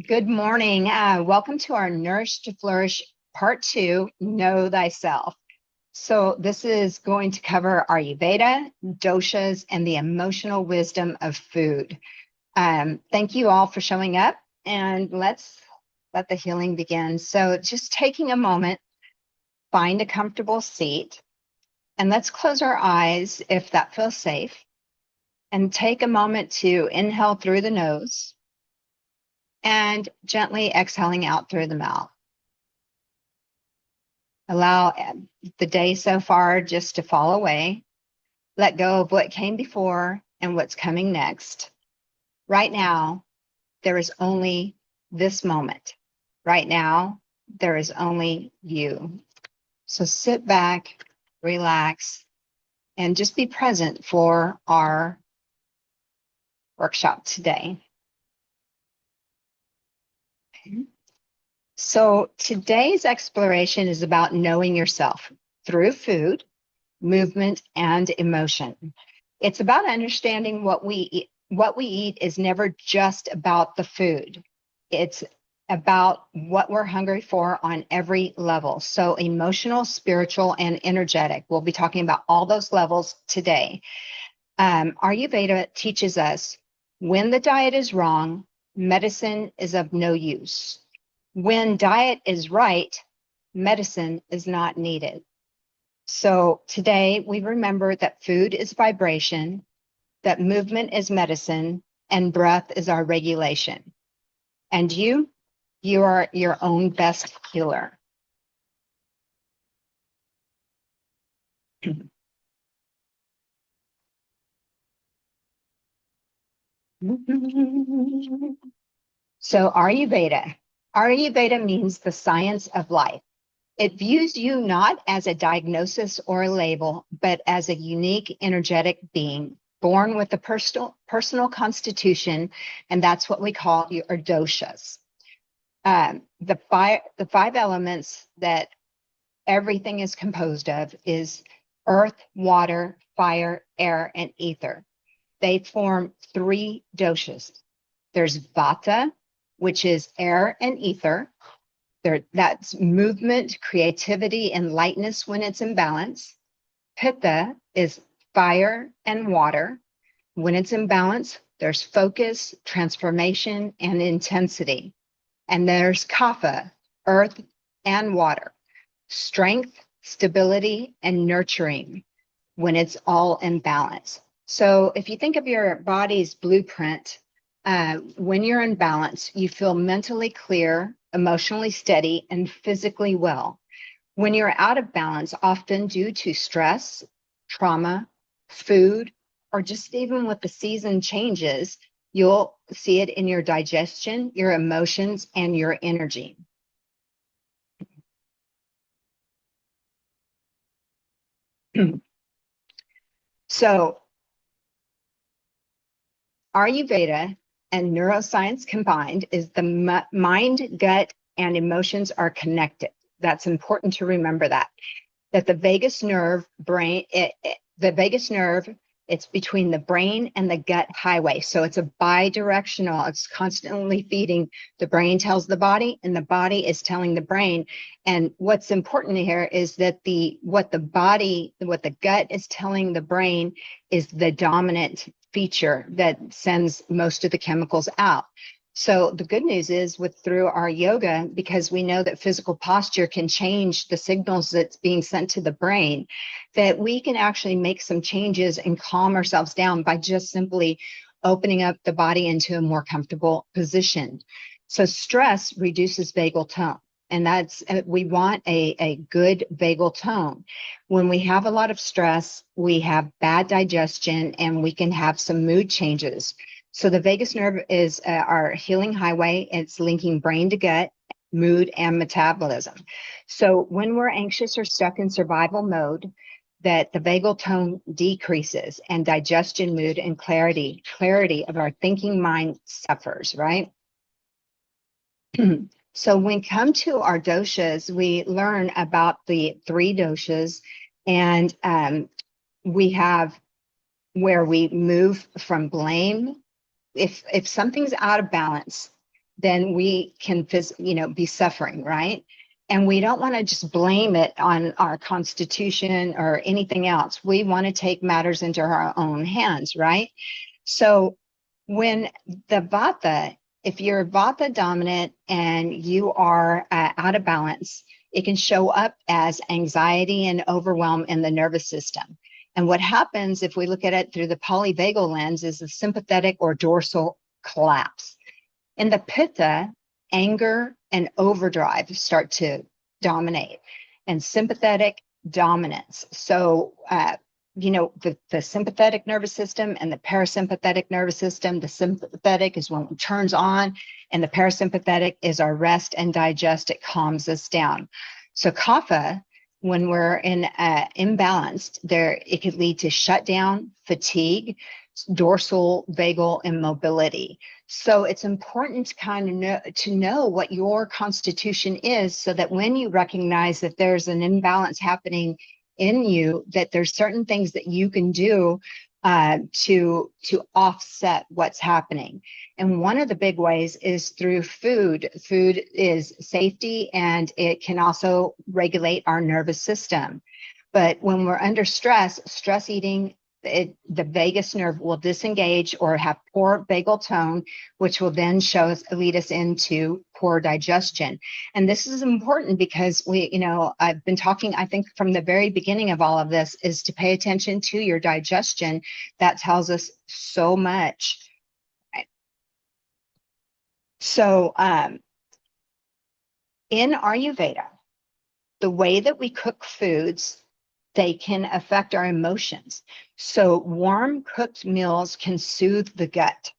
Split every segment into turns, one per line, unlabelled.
Good morning. Welcome to our Nourish to Flourish Part 2, Know Thyself. So this is going to cover Ayurveda, Doshas, and the emotional wisdom of food. Thank you all for showing up, and let's let the healing begin. So just taking a moment, find a comfortable seat, and let's close our eyes if that feels safe, and take a moment to inhale through the nose and gently exhaling out through the mouth. Allow the day so far just to fall away. Let go of what came before and what's coming next. Right now, there is only this moment. Right now, there is only you. So sit back, relax, and just be present for our workshop today. Okay. So today's exploration is about knowing yourself through food, movement, and emotion. It's about understanding what we eat. What we eat is never just about the food. It's about what we're hungry for on every level. So emotional, spiritual, and energetic. We'll be talking about all those levels today. Ayurveda teaches us when the diet is wrong, medicine is of no use. When diet is right, medicine is not needed. So today we remember that food is vibration, that movement is medicine, and breath is our regulation. And you are your own best healer. So Ayurveda. Ayurveda means the science of life. It views you not as a diagnosis or a label, but as a unique, energetic being born with a personal constitution, and that's what we call your doshas. The five elements that everything is composed of is earth, water, fire, air, and ether. They form three doshas. There's vata, which is air and ether. That's movement, creativity, and lightness when it's in balance. Pitta is fire and water. When it's in balance, there's focus, transformation, and intensity. And there's kapha, earth and water, strength, stability, and nurturing when it's all in balance. So if you think of your body's blueprint, when you're in balance, you feel mentally clear, emotionally steady, and physically well. When you're out of balance, often due to stress, trauma, food, or just even with the season changes, you'll see it in your digestion, your emotions, and your energy. So Ayurveda and neuroscience combined is the mind, gut, and emotions are connected. That's important to remember that the vagus nerve it's between the brain and the gut highway. So it's a bi-directional. It's constantly feeding. The brain tells the body and the body is telling the brain. And what's important here is that what the gut is telling the brain is the dominant feature that sends most of the chemicals out. So the good news is through our yoga, because we know that physical posture can change the signals that's being sent to the brain, that we can actually make some changes and calm ourselves down by just simply opening up the body into a more comfortable position. So stress reduces vagal tone. And we want a good vagal tone. When we have a lot of stress, we have bad digestion and we can have some mood changes. So the vagus nerve is our healing highway. It's linking brain to gut, mood, and metabolism. So when we're anxious or stuck in survival mode, that the vagal tone decreases and digestion, mood, and clarity of our thinking mind suffers, right? So when we come to our doshas, we learn about the three doshas, and we have where we move from blame. If something's out of balance, then we can, be suffering, right? And we don't want to just blame it on our constitution or anything else. We want to take matters into our own hands, right? So when the vata, if you're vata dominant and you are out of balance, it can show up as anxiety and overwhelm in the nervous system. And what happens if we look at it through the polyvagal lens is the sympathetic or dorsal collapse. In the pitta, anger and overdrive start to dominate, and sympathetic dominance. So, the sympathetic nervous system and the parasympathetic nervous system. The sympathetic is when it turns on, and the parasympathetic is our rest and digest. It calms us down. So, kapha, when we're imbalanced, it could lead to shutdown, fatigue, dorsal vagal immobility. So it's important to kind of know what your constitution is, so that when you recognize that there's an imbalance happening in you, that there's certain things that you can do to offset what's happening. And one of the big ways is through food. Food is safety, and it can also regulate our nervous system. But when we're under stress eating, the vagus nerve will disengage or have poor vagal tone, which will then lead us into poor digestion. And this is important because I've been talking, I think from the very beginning of all of this, is to pay attention to your digestion. That tells us so much. Right? So in Ayurveda, the way that we cook foods, they can affect our emotions. So warm cooked meals can soothe the gut.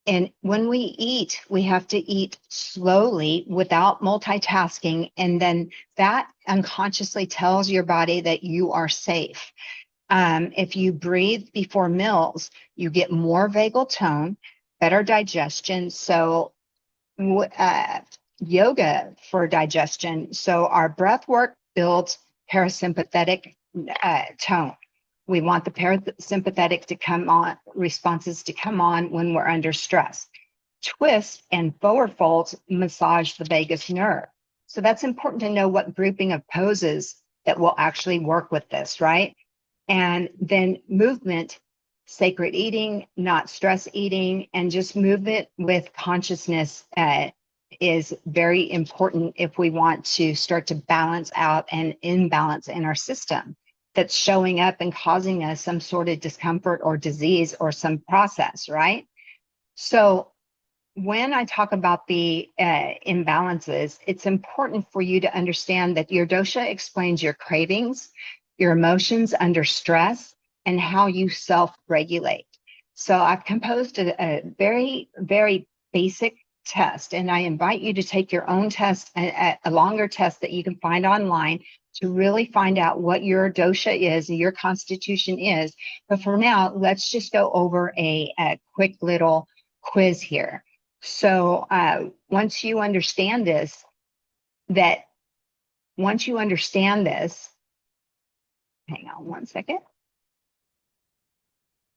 And when we eat, we have to eat slowly without multitasking. And then that unconsciously tells your body that you are safe. If you breathe before meals, you get more vagal tone, better digestion. So yoga for digestion. So our breath work builds parasympathetic tone. We want the parasympathetic to come on, responses to come on when we're under stress. Twists and forward folds massage the vagus nerve. So that's important to know what grouping of poses that will actually work with this, right? And then movement, sacred eating, not stress eating, and just movement with consciousness is very important if we want to start to balance out an imbalance in our system that's showing up and causing us some sort of discomfort or disease or some process, right? So when I talk about the imbalances, it's important for you to understand that your dosha explains your cravings, your emotions under stress, and how you self-regulate. So I've composed a very, very basic test, and I invite you to take your own test, a longer test that you can find online, to really find out what your dosha is and your constitution is. But for now, let's just go over a quick little quiz here. So once you understand this, hang on one second.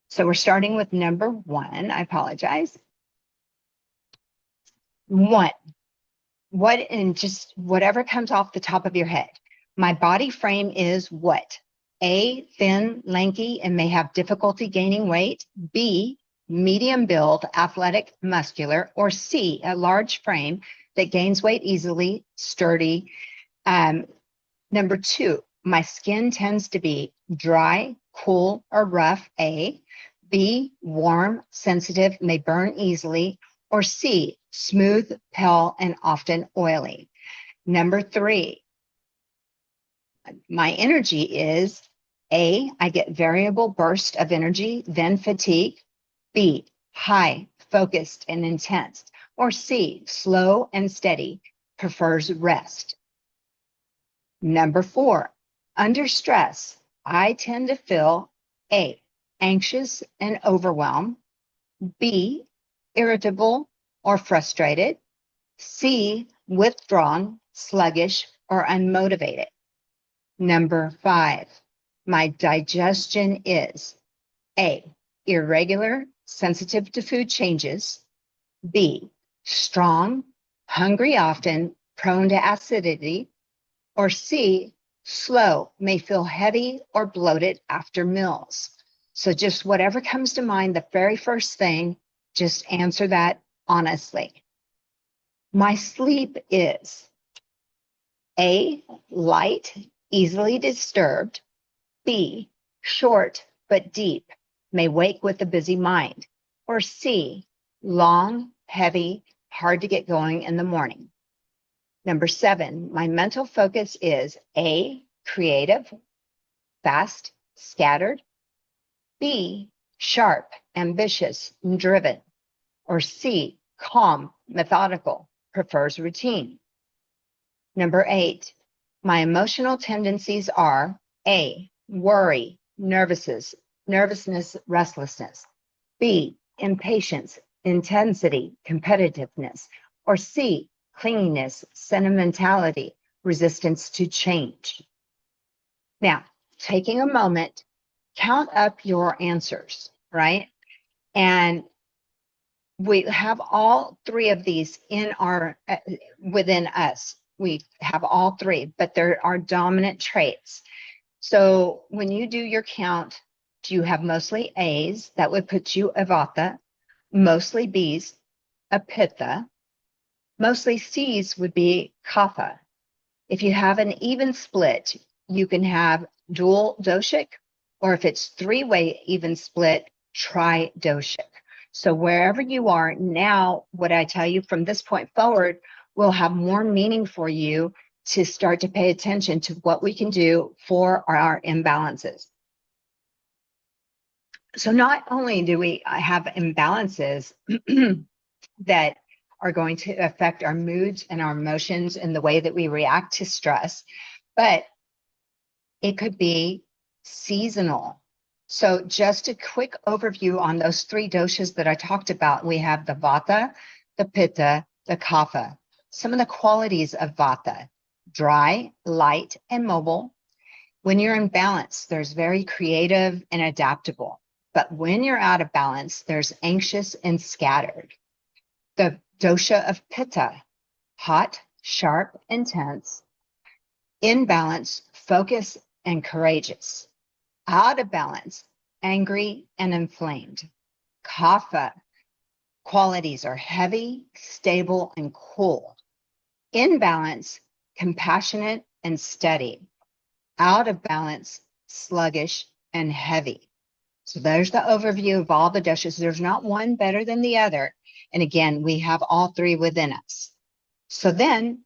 So we're starting with number 1. I apologize. 1. What, and just whatever comes off the top of your head. My body frame is what? A, thin, lanky, and may have difficulty gaining weight. B, medium build, athletic, muscular. Or C, a large frame that gains weight easily, sturdy. Number 2, my skin tends to be dry, cool, or rough. A. B, warm, sensitive, may burn easily. Or C, smooth, pale, and often oily. Number 3, my energy is A, I get variable burst of energy, then fatigue. B, high, focused, and intense. Or C, slow and steady, prefers rest. Number 4, under stress, I tend to feel A, anxious and overwhelmed. B, irritable or frustrated. C, withdrawn, sluggish, or unmotivated. Number 5, my digestion is A, irregular, sensitive to food changes. B, strong, hungry often, prone to acidity, or C, slow, may feel heavy or bloated after meals. So just whatever comes to mind, the very first thing, just answer that honestly. My sleep is A, light, easily disturbed, B, short but deep, may wake with a busy mind, or C, long, heavy, hard to get going in the morning. Number 7, my mental focus is A, creative, fast, scattered, B, sharp, ambitious, and driven, or C, calm, methodical, prefers routine. Number 8, my emotional tendencies are A, worry, nervousness, restlessness, B, impatience, intensity, competitiveness, or C, clinginess, sentimentality, resistance to change. Now, taking a moment, count up your answers, right? And we have all three of these in our within us. We have all three, but there are dominant traits. So when you do your count, do you have mostly A's? That would put you a Vata. Mostly B's, a Pitta. Mostly C's would be Kapha. If you have an even split, you can have dual doshic, or if it's three-way even split, tri-doshic. So wherever you are now, what I tell you from this point forward will have more meaning for you to start to pay attention to what we can do for our imbalances. So not only do we have imbalances that are going to affect our moods and our emotions and the way that we react to stress, but it could be seasonal. So just a quick overview on those three doshas that I talked about. We have the Vata, the Pitta, the Kapha. Some of the qualities of Vata: dry, light, and mobile. When you're in balance, there's very creative and adaptable. But when you're out of balance, there's anxious and scattered. The dosha of Pitta: hot, sharp, intense. In balance, focus and courageous. Out of balance, angry and inflamed. Kapha qualities are heavy, stable, and cool. In balance, compassionate and steady. Out of balance, sluggish and heavy. So there's the overview of all the doshas. There's not one better than the other. And again, we have all three within us. So then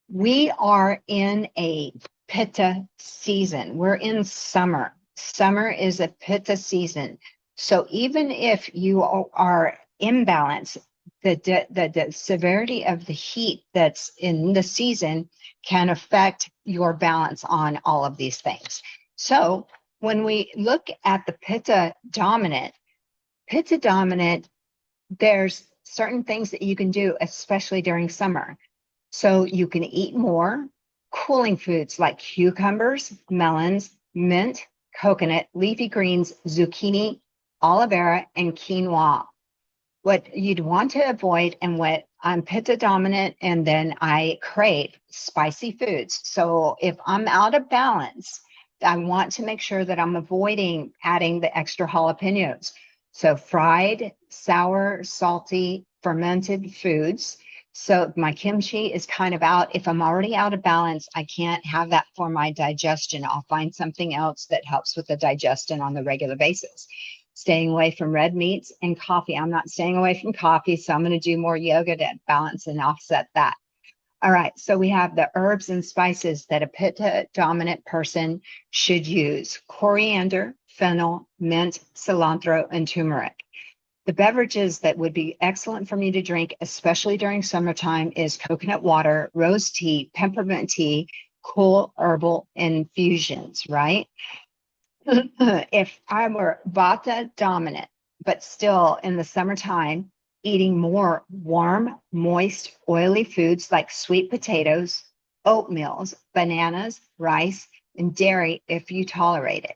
we are in a Pitta season. We're in summer. Summer is a Pitta season. So even if you are imbalanced, the severity of the heat that's in the season can affect your balance on all of these things. So when we look at the Pitta dominant, there's certain things that you can do, especially during summer. So you can eat more cooling foods like cucumbers, melons, mint, coconut, leafy greens, zucchini, aloe vera, and quinoa. What you'd want to avoid, and what I'm Pitta dominant, and then I crave spicy foods. So if I'm out of balance, I want to make sure that I'm avoiding adding the extra jalapenos. So fried, sour, salty, fermented foods. So my kimchi is kind of out. If I'm already out of balance, I can't have that for my digestion. I'll find something else that helps with the digestion on the regular basis. Staying away from red meats and coffee. I'm not staying away from coffee, so I'm going to do more yoga to balance and offset that. All right, so we have the herbs and spices that a Pitta dominant person should use: coriander, fennel, mint, cilantro, and turmeric. The beverages that would be excellent for me to drink, especially during summertime, is coconut water, rose tea, peppermint tea, cool herbal infusions, right? If I were Vata dominant, but still in the summertime, eating more warm, moist, oily foods like sweet potatoes, oatmeals, bananas, rice, and dairy if you tolerate it.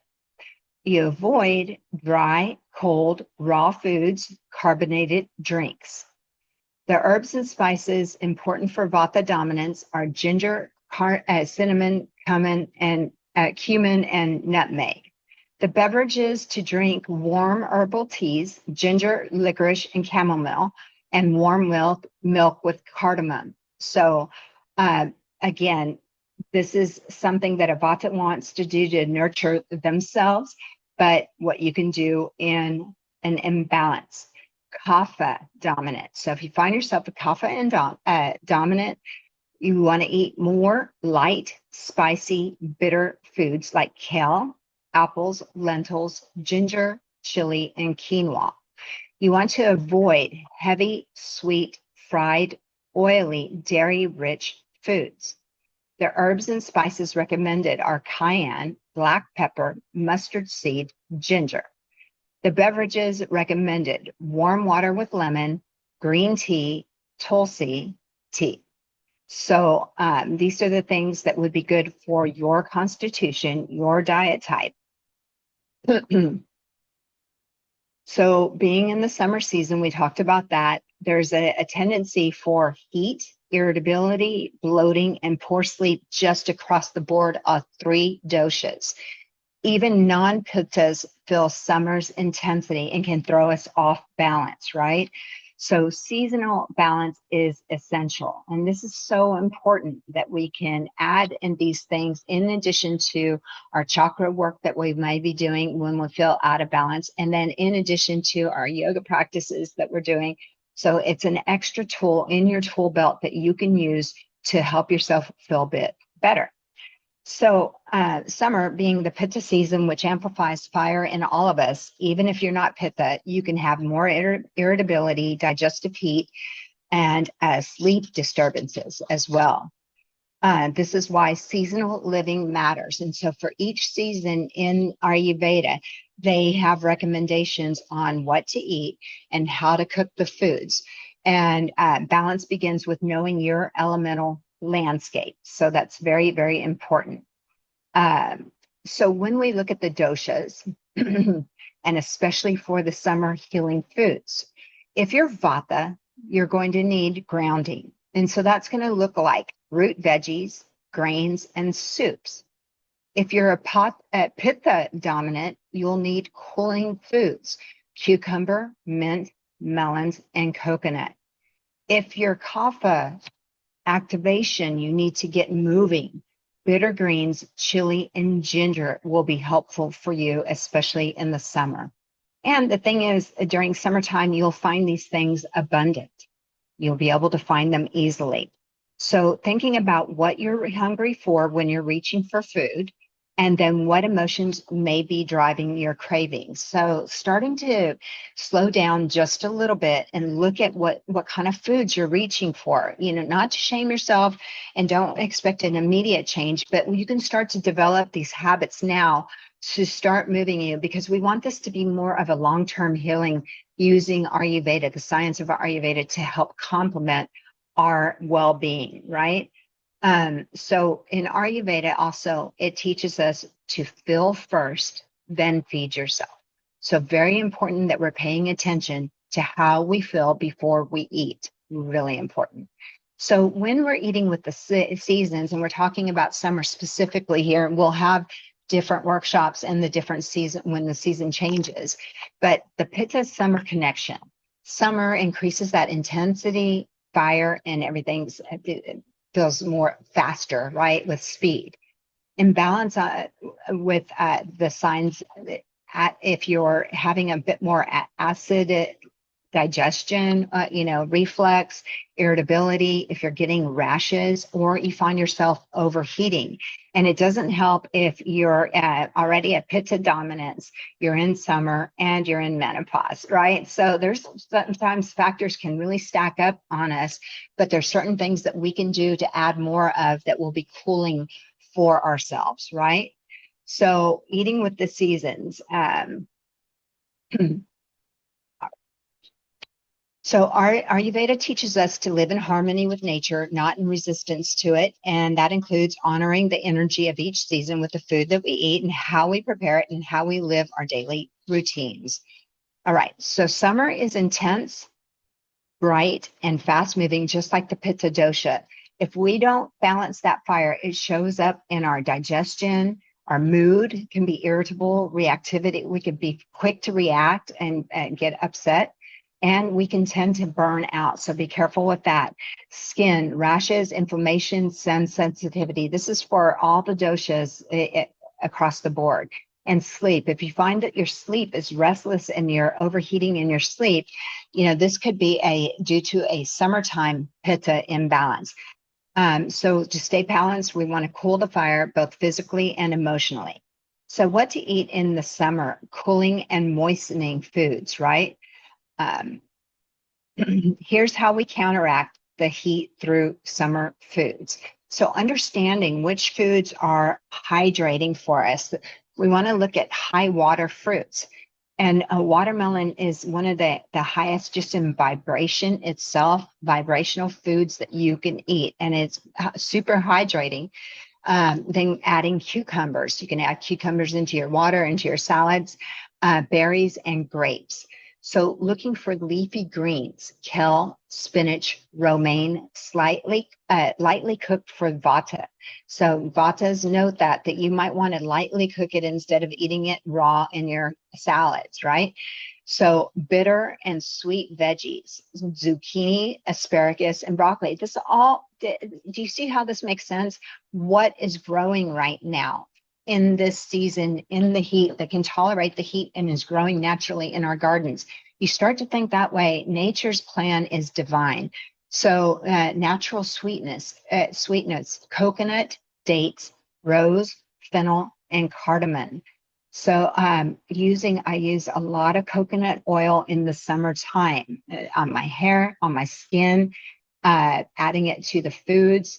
You avoid dry, cold, raw foods, carbonated drinks. The herbs and spices important for Vata dominance are ginger, cinnamon, cumin, and nutmeg. The beverages to drink: warm herbal teas, ginger, licorice, and chamomile, and warm milk with cardamom. So, again, this is something that a Vata wants to do to nurture themselves, but what you can do in an imbalance. Kapha dominant. So if you find yourself a kapha dominant, you want to eat more light, spicy, bitter foods like kale, apples, lentils, ginger, chili, and quinoa. You want to avoid heavy, sweet, fried, oily, dairy-rich foods. The herbs and spices recommended are cayenne, black pepper, mustard seed, ginger. The beverages recommended: warm water with lemon, green tea, tulsi tea. So these are the things that would be good for your constitution, your diet type. So being in the summer season, we talked about that. There's a tendency for heat, irritability, bloating, and poor sleep just across the board of 3 doshas. Even non-pittas feel summer's intensity and can throw us off balance, right? So seasonal balance is essential. And this is so important that we can add in these things in addition to our chakra work that we may be doing when we feel out of balance. And then in addition to our yoga practices that we're doing. So it's an extra tool in your tool belt that you can use to help yourself feel a bit better. So summer being the Pitta season, which amplifies fire in all of us, even if you're not Pitta, you can have more irritability, digestive heat, and sleep disturbances as well. This is why seasonal living matters. And so for each season in Ayurveda, they have recommendations on what to eat and how to cook the foods. And balance begins with knowing your elemental landscape. So that's very, very important. So when we look at the doshas, and especially for the summer healing foods, if you're Vata, you're going to need grounding. And so that's going to look like root veggies, grains, and soups. If you're a Pitta dominant, you'll need cooling foods: cucumber, mint, melons, and coconut. If you're Kapha activation, you need to get moving. Bitter greens, chili, and ginger will be helpful for you, especially in the summer. And the thing is, during summertime, you'll find these things abundant. You'll be able to find them easily. So thinking about what you're hungry for when you're reaching for food, and then what emotions may be driving your cravings. So starting to slow down just a little bit and look at what kind of foods you're reaching for, not to shame yourself and don't expect an immediate change, but you can start to develop these habits now to start moving you, because we want this to be more of a long-term healing using Ayurveda, the science of Ayurveda, to help complement our well-being, right? So in Ayurveda also, it teaches us to feel first, then feed yourself. So very important that we're paying attention to how we feel before we eat. Really important. So when we're eating with the seasons, and we're talking about summer specifically here, we'll have different workshops in the different season when the season changes. But the Pitta summer connection, summer increases that intensity, fire, and everything's feels more faster, right, with speed. Imbalance with the signs, if you're having a bit more acid digestion, reflux, irritability, if you're getting rashes, or you find yourself overheating. And it doesn't help if you're already at Pitta dominance, you're in summer, and you're in menopause, right? So there's sometimes factors can really stack up on us, but there's certain things that we can do to add more of that will be cooling for ourselves, right? So eating with the seasons. So Ayurveda teaches us to live in harmony with nature, not in resistance to it. And that includes honoring the energy of each season with the food that we eat and how we prepare it and how we live our daily routines. All right, so summer is intense. bright and fast moving, just like the Pitta dosha. If we don't balance that fire, it shows up in our digestion, our mood can be irritable, reactivity. We could be quick to react and get upset, and we can tend to burn out. So be careful with that. Skin, rashes, inflammation, sun sensitivity. This is for all the doshas across the board. And sleep. If you find that your sleep is restless and you're overheating in your sleep, this could be due to a summertime pitta imbalance. So to stay balanced, we want to cool the fire both physically and emotionally. So what to eat in the summer? Cooling and moistening foods, right? Here's how we counteract the heat through summer foods. So understanding which foods are hydrating for us. We want to look at high water fruits. And a watermelon is one of the highest just in vibration itself, vibrational foods that you can eat. And it's super hydrating. Then adding cucumbers. You can add cucumbers into your water, into your salads, berries, and grapes. So looking for leafy greens, kale, spinach, romaine, lightly cooked for vata. So vatas, note that you might want to lightly cook it instead of eating it raw in your salads, right? So bitter and sweet veggies, zucchini, asparagus, and broccoli. Do you see how this makes sense? What is growing right now in this season, in the heat, that can tolerate the heat and is growing naturally in our gardens? You start to think that way. Nature's plan is divine. So natural sweetness, coconut, dates, rose, fennel, and cardamom. So I use a lot of coconut oil in the summertime on my hair, on my skin, adding it to the foods.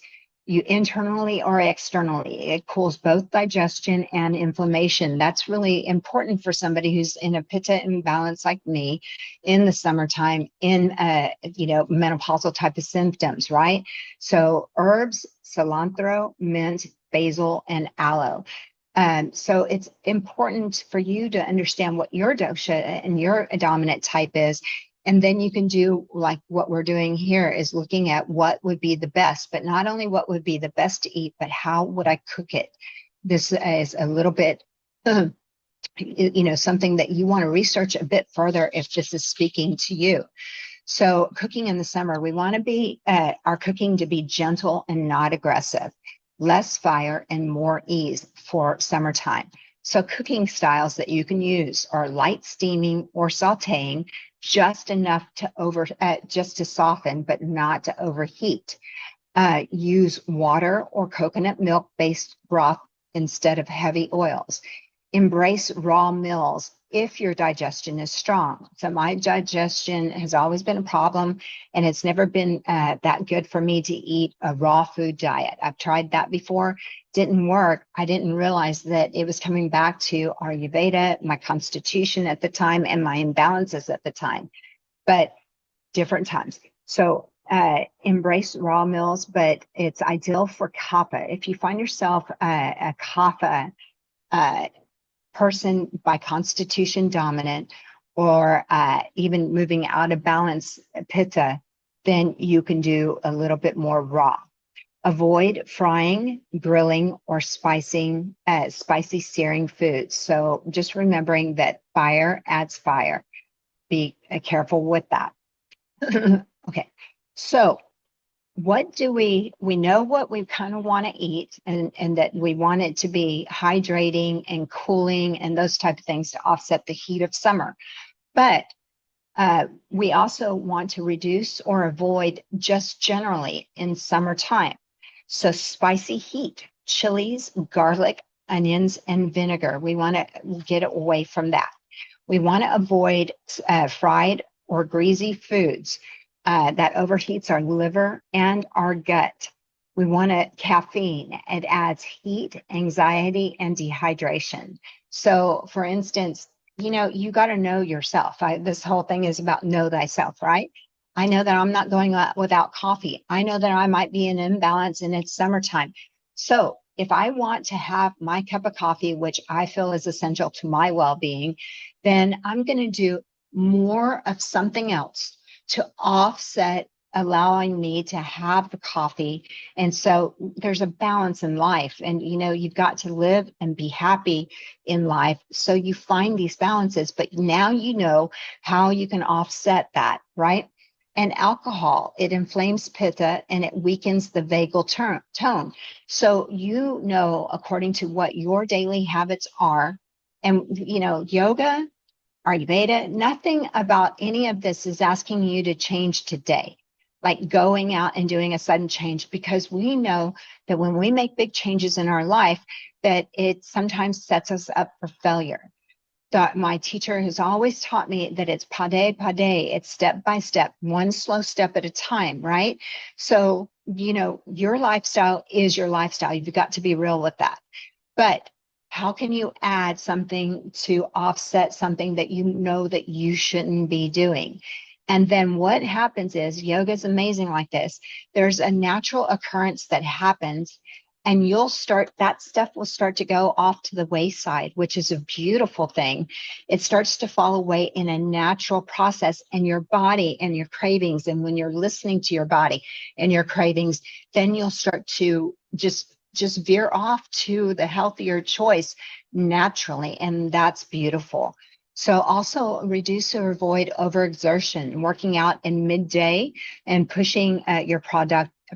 You internally or externally. It cools both digestion and inflammation. That's really important for somebody who's in a pitta imbalance like me in the summertime, in menopausal type of symptoms, right? So herbs, cilantro, mint, basil, and aloe. So it's important for you to understand what your dosha and your dominant type is. And then you can do like what we're doing here, is looking at what would be the best, but not only what would be the best to eat, but how would I cook it? This is a little bit, something that you want to research a bit further if this is speaking to you. So cooking in the summer, we want to be our cooking to be gentle and not aggressive, less fire and more ease for summertime. So cooking styles that you can use are light steaming or sauteing, just enough to just to soften, but not to overheat. Use water or coconut milk-based broth instead of heavy oils. Embrace raw meals if your digestion is strong. So my digestion has always been a problem, and it's never been that good for me to eat a raw food diet. I've tried that before, didn't work. I didn't realize that it was coming back to Ayurveda, my constitution at the time, and my imbalances at the time, but different times. So embrace raw meals, but it's ideal for kapha. If you find yourself a kapha person by constitution dominant, or even moving out of balance pitta, then you can do a little bit more raw. Avoid frying, grilling, or spicy searing foods. So just remembering that fire adds fire. Be careful with that. Okay, so what do we know what we kind of want to eat, and that we want it to be hydrating and cooling and those type of things to offset the heat of summer. But we also want to reduce or avoid just generally in summertime. So spicy heat, chilies, garlic, onions, and vinegar. We want to get away from that. We want to avoid fried or greasy foods. That overheats our liver and our gut. We want caffeine. It adds heat, anxiety, and dehydration. So, for instance, you got to know yourself. This whole thing is about know thyself, right? I know that I'm not going without coffee. I know that I might be in imbalance and it's summertime. So if I want to have my cup of coffee, which I feel is essential to my well-being, then I'm going to do more of something else. to offset allowing me to have the coffee. And so there's a balance in life, and you've got to live and be happy in life. So you find these balances, but now you know how you can offset that, right? And alcohol, it inflames pitta and it weakens the vagal tone. So according to what your daily habits are, and yoga, Ayurveda, nothing about any of this is asking you to change today, like going out and doing a sudden change, because we know that when we make big changes in our life, that it sometimes sets us up for failure. My teacher has always taught me that it's pade pade, it's step by step, one slow step at a time, right? So, your lifestyle is your lifestyle. You've got to be real with that. But how can you add something to offset something that you know that you shouldn't be doing? And then what happens is, yoga is amazing like this. There's a natural occurrence that happens, and that stuff will start to go off to the wayside, which is a beautiful thing. It starts to fall away in a natural process, and your body and your cravings. And when you're listening to your body and your cravings, then you'll start to just veer off to the healthier choice naturally. And that's beautiful. So also reduce or avoid overexertion, working out in midday and pushing your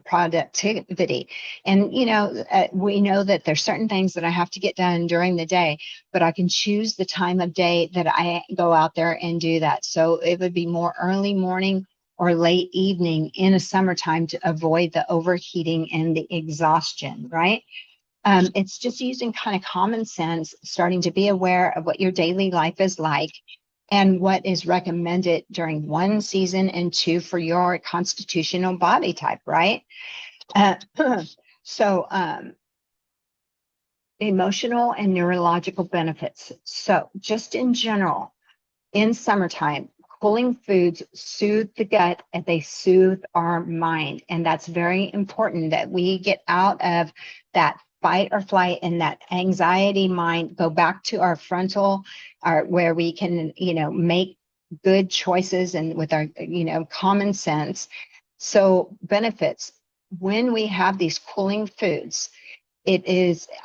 productivity. And, we know that there's certain things that I have to get done during the day, but I can choose the time of day that I go out there and do that. So it would be more early morning or late evening in a summertime to avoid the overheating and the exhaustion, right? It's just using kind of common sense, starting to be aware of what your daily life is like and what is recommended during one season and two for your constitutional body type, right? So emotional and neurological benefits. So just in general, in summertime, cooling foods soothe the gut and they soothe our mind. And that's very important that we get out of that fight or flight and that anxiety mind, go back to our frontal, where we can, make good choices and with our, common sense. So benefits, when we have these cooling foods,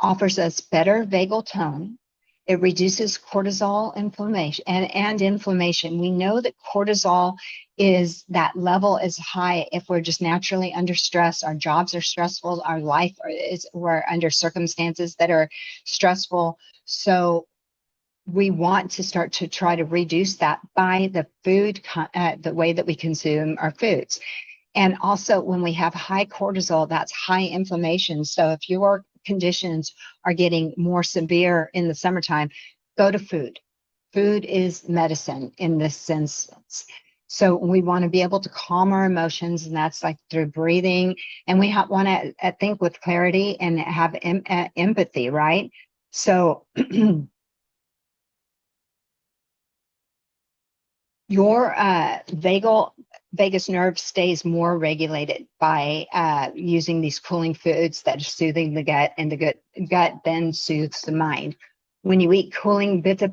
offers us better vagal tone. It reduces cortisol inflammation and inflammation. We know that cortisol that level is high if we're just naturally under stress. Our jobs are stressful. Our life we're under circumstances that are stressful. So we want to start to try to reduce that by the food, the way that we consume our foods. And also when we have high cortisol, that's high inflammation. So if your conditions are getting more severe in the summertime, go to food. Food is medicine in this sense. So we want to be able to calm our emotions, and that's like through breathing. And we want to think with clarity and have empathy, right? So your vagus nerve stays more regulated by using these cooling foods that are soothing the gut, and the gut then soothes the mind. When you eat cooling pitta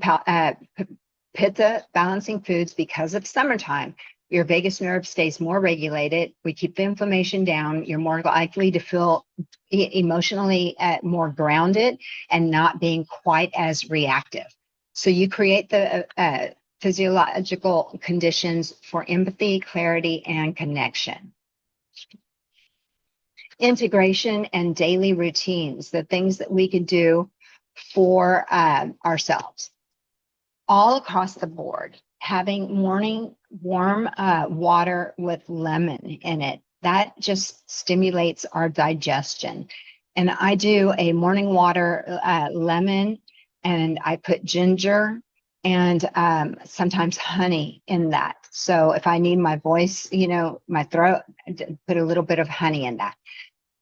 balancing foods because of summertime, your vagus nerve stays more regulated. We keep the inflammation down. You're more likely to feel emotionally more grounded and not being quite as reactive. So you create the physiological conditions for empathy, clarity, and connection. Integration and daily routines, the things that we could do for ourselves. All across the board, having morning warm water with lemon in it, that just stimulates our digestion. And I do a morning water lemon, and I put ginger and sometimes honey in that. So if I need my voice, my throat, put a little bit of honey in that.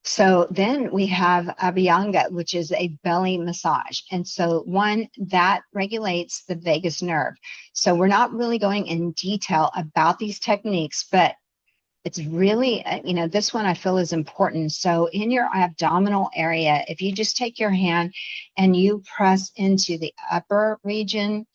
So then we have Abhyanga, which is a belly massage. And so one that regulates the vagus nerve. So we're not really going in detail about these techniques, but it's really, this one I feel is important. So in your abdominal area, if you just take your hand and you press into the upper region,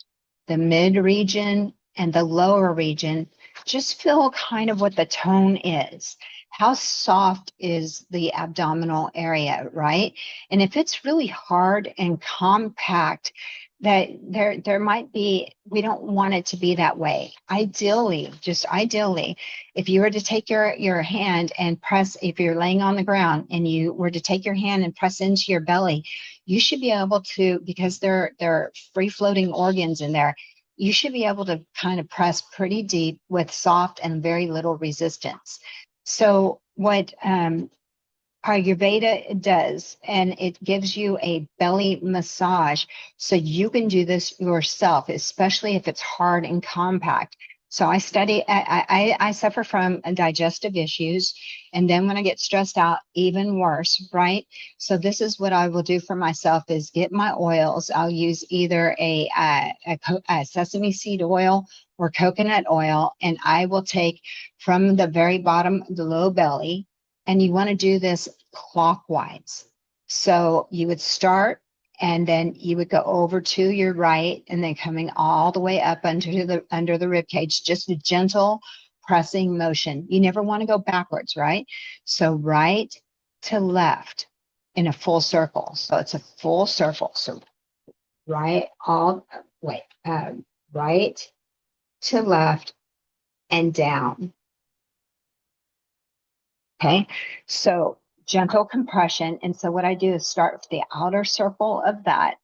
the mid region, and the lower region, just feel kind of what the tone is. How soft is the abdominal area, right? And if it's really hard and compact, that there might be, we don't want it to be that way. Ideally, just ideally, if you were to take your hand and press, if you're laying on the ground and you were to take your hand and press into your belly, you should be able to, because they're free floating organs in there, you should be able to kind of press pretty deep with soft and very little resistance. So what Ayurveda does, and it gives you a belly massage, so you can do this yourself, especially if it's hard and compact. So I suffer from digestive issues, and then when I get stressed out, even worse, right? So this is what I will do for myself: is get my oils. I'll use either a sesame seed oil or coconut oil, and I will take from the very bottom, the low belly, and you want to do this clockwise. So you would start, and then you would go over to your right, and then coming all the way up under the rib cage, just a gentle pressing motion. You never want to go backwards, right? So right to left in a full circle. So it's a full circle. So right right to left and down. Okay, so gentle compression. And so what I do is start with the outer circle of that,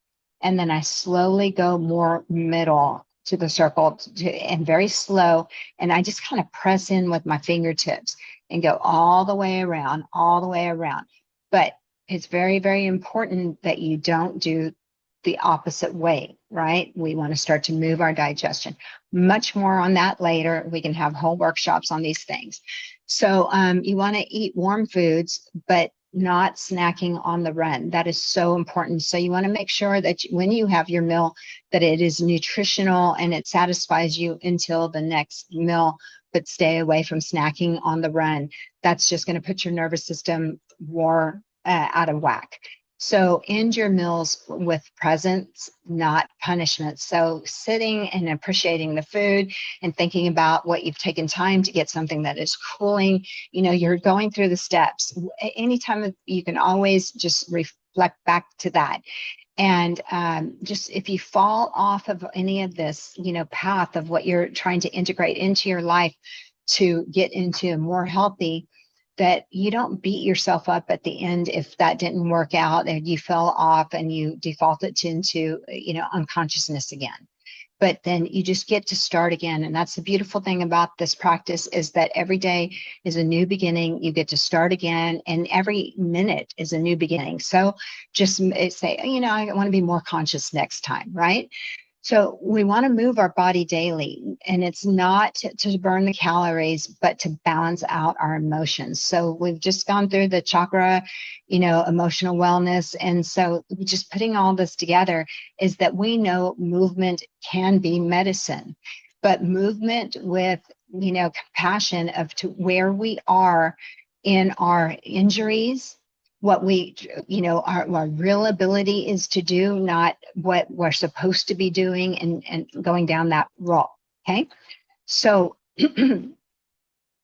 and then I slowly go more middle to the circle and very slow. And I just kind of press in with my fingertips and go all the way around, all the way around. But it's very, very important that you don't do the opposite way, right? We want to start to move our digestion. Much more on that later. We can have whole workshops on these things. So you want to eat warm foods, but not snacking on the run. That is so important. So you want to make sure that when you have your meal, that it is nutritional and it satisfies you until the next meal, but stay away from snacking on the run. That's just going to put your nervous system more out of whack. So end your meals with presence, not punishment. So sitting and appreciating the food and thinking about what you've taken time to get something that is cooling. You know, you're going through the steps. Anytime you can always just reflect back to that. And just if you fall off of any of this, you know, path of what you're trying to integrate into your life to get into more healthy, that you don't beat yourself up at the end if that didn't work out and you fell off and you defaulted into, you know, unconsciousness again. But then you just get to start again. And that's the beautiful thing about this practice, is that every day is a new beginning. You get to start again, and every minute is a new beginning. So just say, you know, I want to be more conscious next time, right? So we want to move our body daily, and it's not to burn the calories, but to balance out our emotions. So we've just gone through the chakra, you know, emotional wellness. And so just putting all this together is that we know movement can be medicine, but movement with, you know, compassion of to where we are in our injuries, what we, you know, our real ability is to do, not what we're supposed to be doing, and going down that road. Okay. So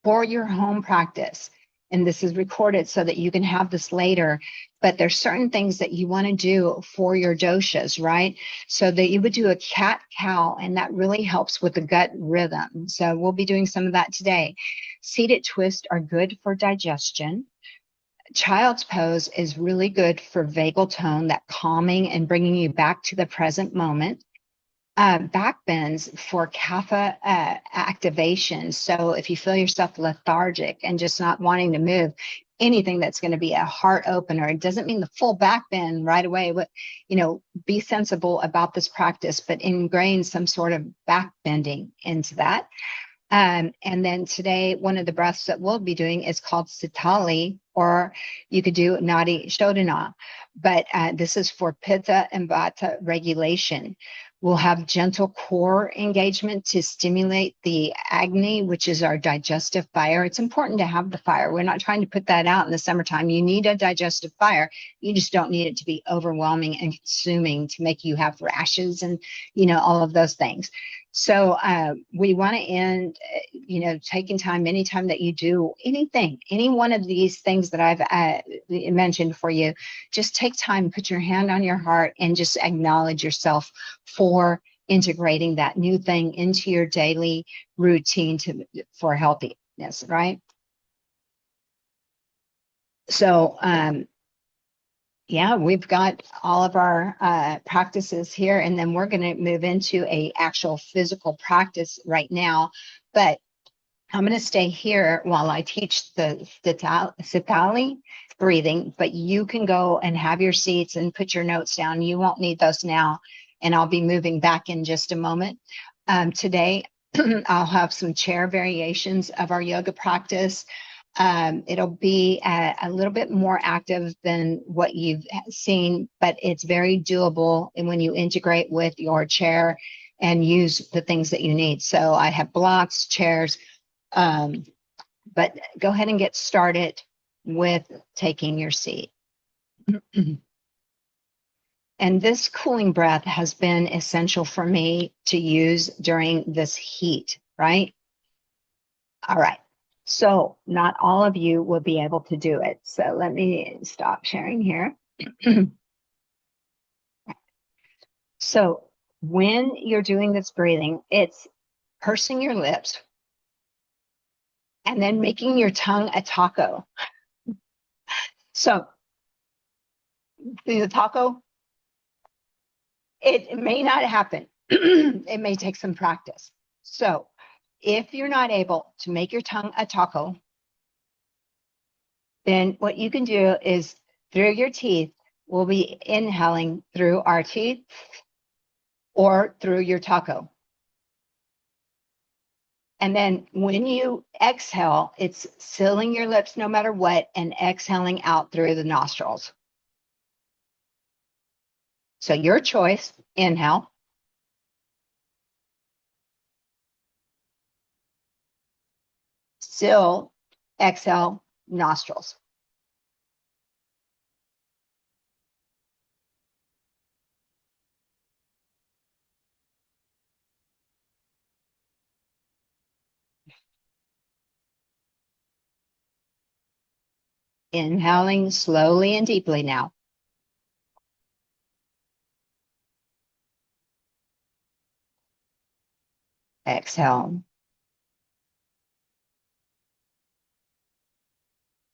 for your home practice, and this is recorded so that you can have this later, but there's certain things that you want to do for your doshas, right? So that you would do a cat-cow, and that really helps with the gut rhythm. So we'll be doing some of that today. Seated twist are good for digestion. Child's pose is really good for vagal tone, that calming and bringing you back to the present moment. Back bends for kapha activation. So if you feel yourself lethargic and just not wanting to move, anything that's going to be a heart opener. It doesn't mean the full back bend right away, but, you know, be sensible about this practice, but ingrain some sort of back bending into that. And then today, one of the breaths that we'll be doing is called Sitali, or you could do Nadi Shodhana. But this is for Pitta and Vata regulation. We'll have gentle core engagement to stimulate the Agni, which is our digestive fire. It's important to have the fire. We're not trying to put that out in the summertime. You need a digestive fire. You just don't need it to be overwhelming and consuming to make you have rashes and, you know, all of those things. So we want to end, taking time, anytime that you do anything, any one of these things that I've mentioned for you, just take time, put your hand on your heart, and just acknowledge yourself for integrating that new thing into your daily routine for healthiness, right? So, yeah, we've got all of our practices here, and then we're going to move into a actual physical practice right now. But I'm going to stay here while I teach the Sitali breathing, but you can go and have your seats and put your notes down. You won't need those now, and I'll be moving back in just a moment. Today, I'll have some chair variations of our yoga practice. It'll be a little bit more active than what you've seen, but it's very doable when you integrate with your chair and use the things that you need. So I have blocks, chairs, but go ahead and get started with taking your seat. And this cooling breath has been essential for me to use during this heat, right? All right. So not all of you will be able to do it. So let me stop sharing here. So when you're doing this breathing, it's pursing your lips and then making your tongue a taco. So the taco, it may not happen. It may take some practice. So if you're not able to make your tongue a taco, then what you can do is through your teeth, we'll be inhaling through our teeth or through your taco. And then when you exhale, it's sealing your lips no matter what and exhaling out through the nostrils. So your choice, inhale. Still exhale, nostrils. Inhaling slowly and deeply now. Exhale.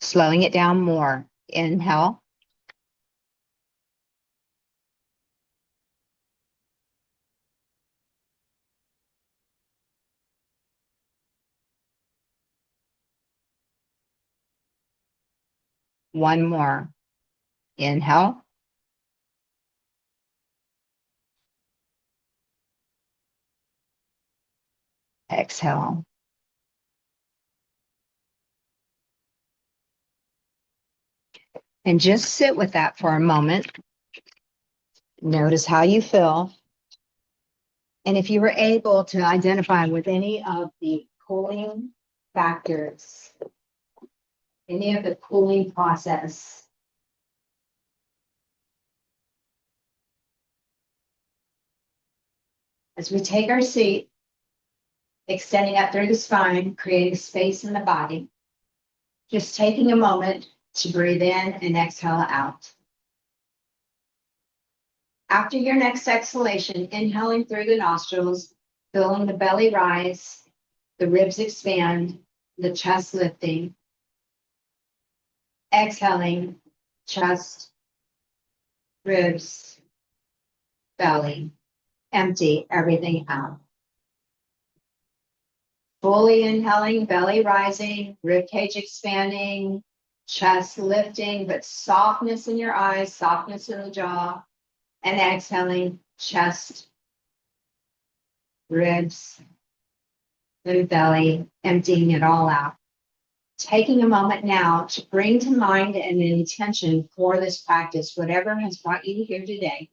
Slowing it down more. Inhale. One more. Inhale. Exhale. And just sit with that for a moment. Notice how you feel. And if you were able to identify with any of the cooling factors, any of the cooling process, as we take our seat, extending up through the spine, creating space in the body, just taking a moment to breathe in and exhale out. After your next exhalation, inhaling through the nostrils, feeling the belly rise, the ribs expand, the chest lifting. Exhaling, chest, ribs, belly, empty everything out. Fully inhaling, belly rising, rib cage expanding, chest lifting, but softness in your eyes, softness in the jaw. And exhaling, chest, ribs, the belly, emptying it all out. Taking a moment now to bring to mind an intention for this practice, whatever has brought you here today,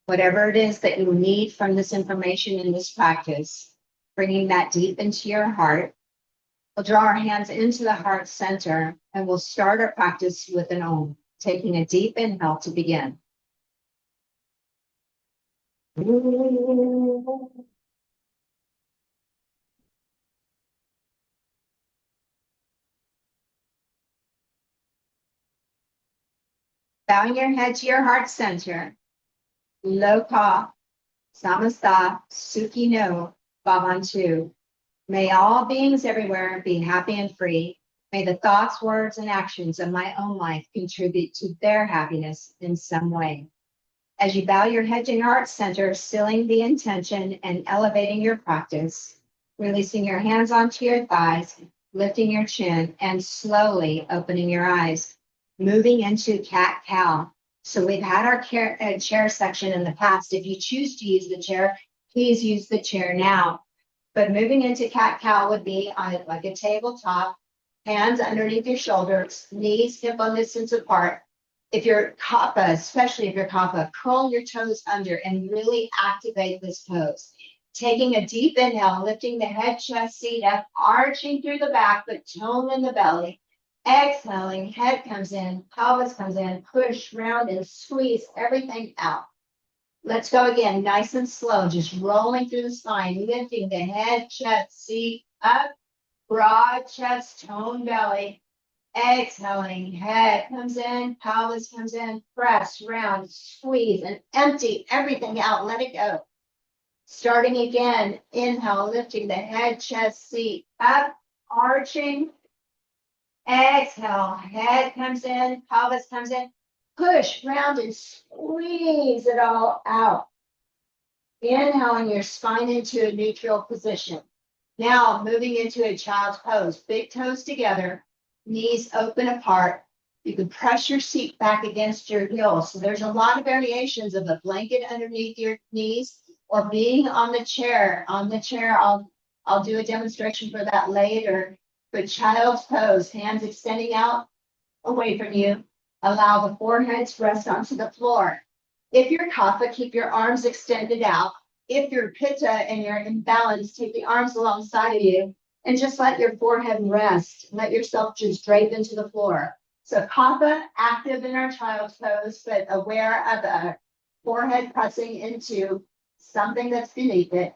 whatever it is that you need from this information in this practice, bringing that deep into your heart. We'll draw our hands into the heart center and we'll start our practice with an Om, taking a deep inhale to begin. Bowing your head to your heart center. Loka, Samasta, Sukhi no, Bhavantu. May all beings everywhere be happy and free. May the thoughts, words, and actions of my own life contribute to their happiness in some way. As you bow your head to your heart center, sealing the intention and elevating your practice, releasing your hands onto your thighs, lifting your chin, and slowly opening your eyes, moving into cat-cow. So we've had our chair section in the past. If you choose to use the chair, please use the chair now. But moving into cat-cow would be on like a tabletop, hands underneath your shoulders, knees hip distance apart. If you're kapha, especially if you're kapha, curl your toes under and really activate this pose. Taking a deep inhale, lifting the head, chest, seat up, arching through the back, but tone in the belly. Exhaling, head comes in, pelvis comes in, push, round, and squeeze everything out. Let's go again, nice and slow, just rolling through the spine, lifting the head, chest, seat up, broad chest, tone belly. Exhaling, head comes in, pelvis comes in, press, round, squeeze, and empty everything out. Let it go. Starting again, inhale, lifting the head, chest, seat up, arching. Exhale, head comes in, pelvis comes in, push, round, and squeeze it all out. Inhaling your spine into a neutral position. Now moving into a child's pose, big toes together, knees open apart. You can press your seat back against your heels. So there's a lot of variations of a blanket underneath your knees or being on the chair. On the chair, I'll do a demonstration for that later. But child's pose, hands extending out away from you. Allow the forehead to rest onto the floor. If you're kapha, keep your arms extended out. If you're pitta and you're in balance, take the arms alongside of you and just let your forehead rest. Let yourself just drape into the floor. So kapha, active in our child's pose, but aware of the forehead pressing into something that's beneath it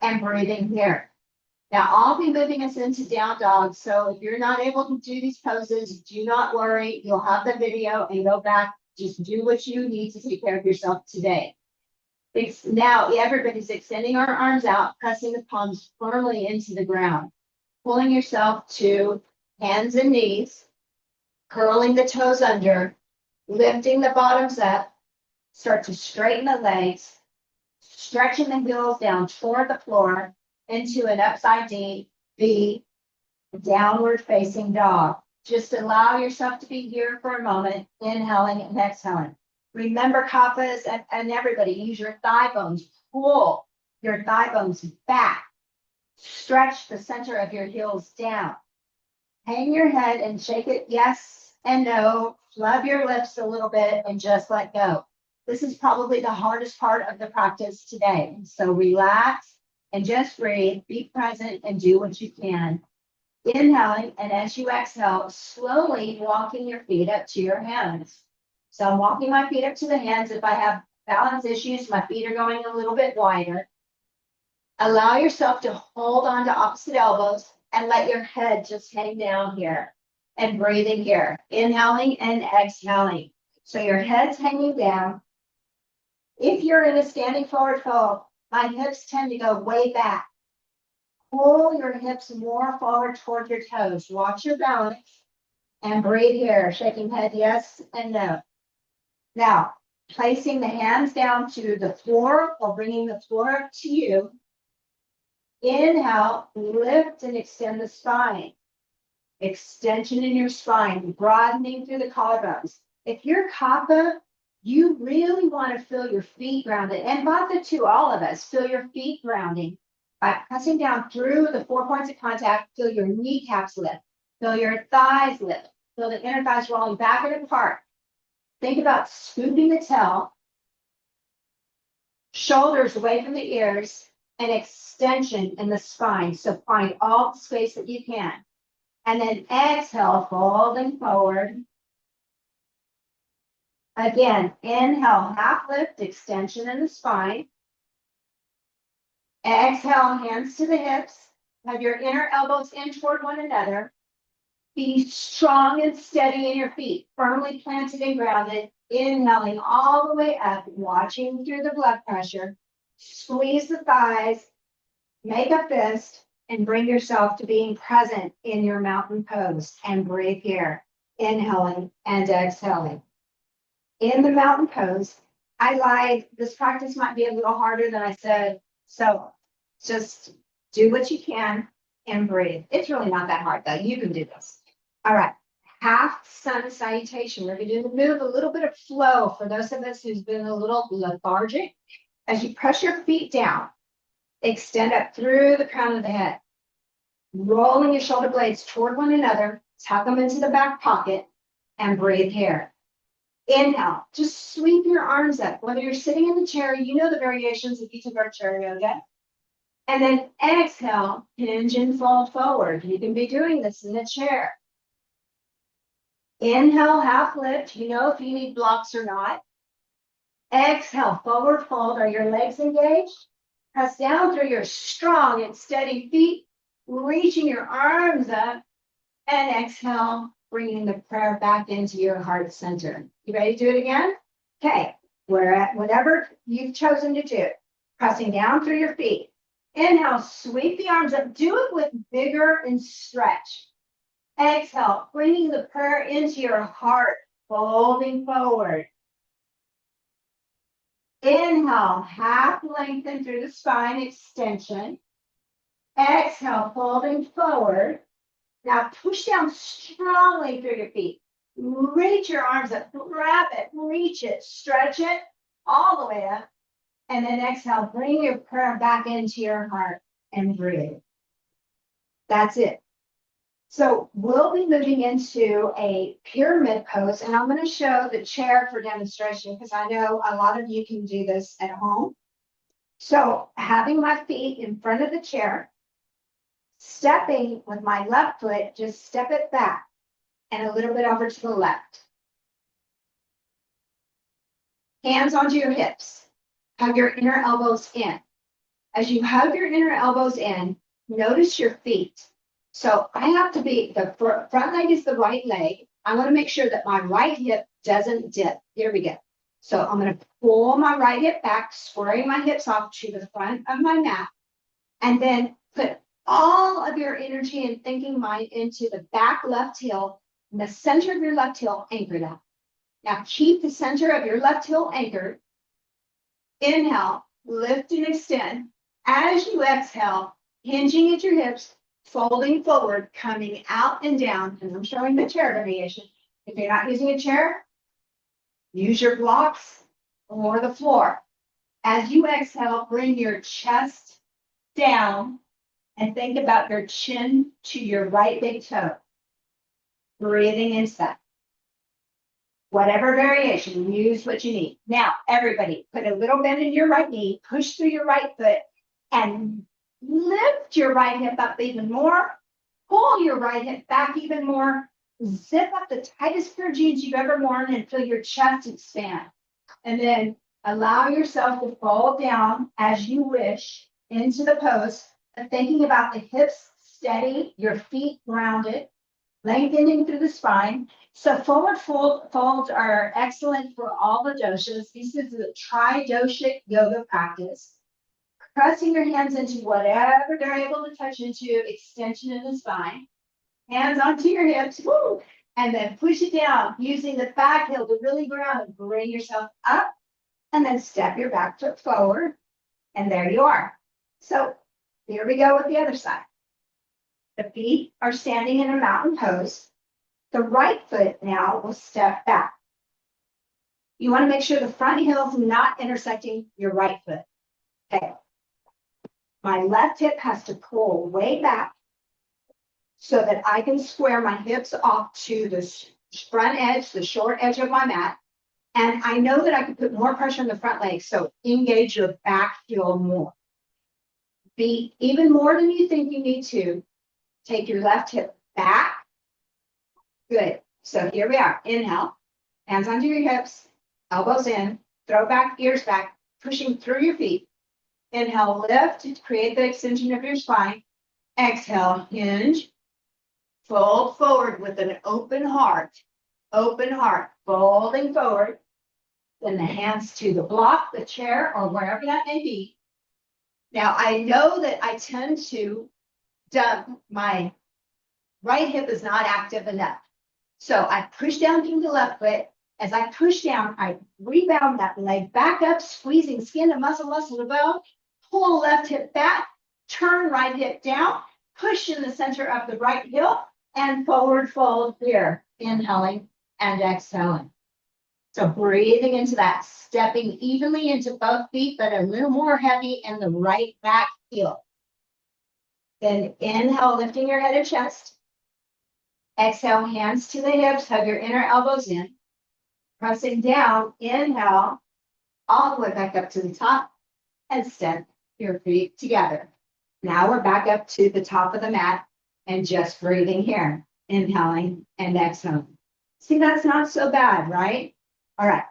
and breathing here. Now, I'll be moving us into down dog. So if you're not able to do these poses, do not worry. You'll have the video and go back. Just do what you need to take care of yourself today. Now, everybody's extending our arms out, pressing the palms firmly into the ground, pulling yourself to hands and knees, curling the toes under, lifting the bottoms up, start to straighten the legs, stretching the heels down toward the floor into an upside V, downward facing dog. Just allow yourself to be here for a moment, inhaling and exhaling. Remember, kappas and everybody, use your thigh bones. Pull your thigh bones back. Stretch the center of your heels down. Hang your head and shake it yes and no. Flub your lips a little bit and just let go. This is probably the hardest part of the practice today. So relax and just breathe, be present, and do what you can. Inhaling, and as you exhale, slowly walking your feet up to your hands. So I'm walking my feet up to the hands. If I have balance issues, my feet are going a little bit wider. Allow yourself to hold on to opposite elbows and let your head just hang down here and breathing here. Inhaling and exhaling. So your head's hanging down. If you're in a standing forward fold, my hips tend to go way back. Pull your hips more forward toward your toes. Watch your balance and breathe here, shaking head yes and no. Now, placing the hands down to the floor or bringing the floor up to you. Inhale, lift and extend the spine. Extension in your spine, broadening through the collarbones. If you're kapha, you really want to feel your feet grounded. And vata too, all of us, feel your feet grounding. By pressing down through the 4 points of contact, feel your kneecaps lift. Feel your thighs lift. Feel the inner thighs rolling back and apart. Think about scooping the tail, shoulders away from the ears, and extension in the spine. So find all the space that you can. And then exhale, folding forward. Again, inhale, half lift, extension in the spine. Exhale, hands to the hips. Have your inner elbows in toward one another. Be strong and steady in your feet, firmly planted and grounded. Inhaling all the way up, watching through the blood pressure. Squeeze the thighs, make a fist, and bring yourself to being present in your mountain pose. And breathe here, inhaling and exhaling. In the mountain pose, I lied. This practice might be a little harder than I said. So just do what you can and breathe. It's really not that hard, though. You can do this. All right. Half sun salutation. We're going to move a little bit of flow for those of us who's been a little lethargic. As you press your feet down, extend up through the crown of the head, rolling your shoulder blades toward one another, tuck them into the back pocket, and breathe here. Inhale, just sweep your arms up. Whether you're sitting in the chair, you know the variations of each of our chair yoga. And then exhale, hinge and fold forward. You can be doing this in the chair. Inhale, half lift. You know if you need blocks or not. Exhale, forward fold. Are your legs engaged? Press down through your strong and steady feet, reaching your arms up. And exhale, bringing the prayer back into your heart center. You ready to do it again? Okay, we're at whatever you've chosen to do. Pressing down through your feet. Inhale, sweep the arms up. Do it with vigor and stretch. Exhale, bringing the prayer into your heart, folding forward. Inhale, half lengthen through the spine, extension. Exhale, folding forward. Now push down strongly through your feet. Reach your arms up, grab it, reach it, stretch it all the way up. And then exhale, bring your prayer back into your heart and breathe. That's it. So we'll be moving into a pyramid pose, and I'm going to show the chair for demonstration because I know a lot of you can do this at home. So having my feet in front of the chair, stepping with my left foot, just step it back and a little bit over to the left. Hands onto your hips. Hug your inner elbows in. As you hug your inner elbows in, notice your feet. So I have to be, the front leg is the right leg. I want to make sure that my right hip doesn't dip. Here we go. So I'm going to pull my right hip back, squaring my hips off to the front of my mat, and then put all of your energy and thinking mind into the back left heel, and the center of your left heel anchored up. Now keep the center of your left heel anchored. Inhale, lift and extend. As you exhale, hinging at your hips, folding forward, coming out and down. And I'm showing the chair variation. If you're not using a chair, use your blocks or the floor. As you exhale, bring your chest down and think about your chin to your right big toe. Breathing into that. Whatever variation, use what you need. Now, everybody, put a little bend in your right knee, push through your right foot, and lift your right hip up even more. Pull your right hip back even more. Zip up the tightest pair of jeans you've ever worn and feel your chest expand. And then allow yourself to fall down as you wish into the pose, thinking about the hips steady, your feet grounded, lengthening through the spine. So forward folds are excellent for all the doshas. This is a tri-doshic yoga practice. Pressing your hands into whatever they're able to touch into, extension in the spine. Hands onto your hips, woo, and then push it down using the back heel to really ground and bring yourself up, and then step your back foot forward, and there you are. So here we go with the other side. The feet are standing in a mountain pose. The right foot now will step back. You want to make sure the front heel is not intersecting your right foot. Okay. My left hip has to pull way back so that I can square my hips off to the front edge, the short edge of my mat. And I know that I can put more pressure on the front leg, so engage your back heel more. Be even more than you think you need to. Take your left hip back. Good. So here we are. Inhale. Hands onto your hips. Elbows in. Throw back, ears back. Pushing through your feet. Inhale, lift to create the extension of your spine. Exhale, hinge. Fold forward with an open heart. Open heart. Folding forward. Then the hands to the block, the chair, or wherever that may be. Now, I know that I tend to dump my right hip is not active enough. So I push down through the left foot. As I push down, I rebound that leg back up, squeezing skin to muscle, muscle to bone, pull left hip back, turn right hip down, push in the center of the right heel, and forward fold here, inhaling and exhaling. So breathing into that, stepping evenly into both feet, but a little more heavy in the right back heel. Then inhale, lifting your head and chest. Exhale, hands to the hips, hug your inner elbows in. Pressing down, inhale, all the way back up to the top, and step your feet together. Now we're back up to the top of the mat and just breathing here, inhaling and exhaling. See, that's not so bad, right? All right.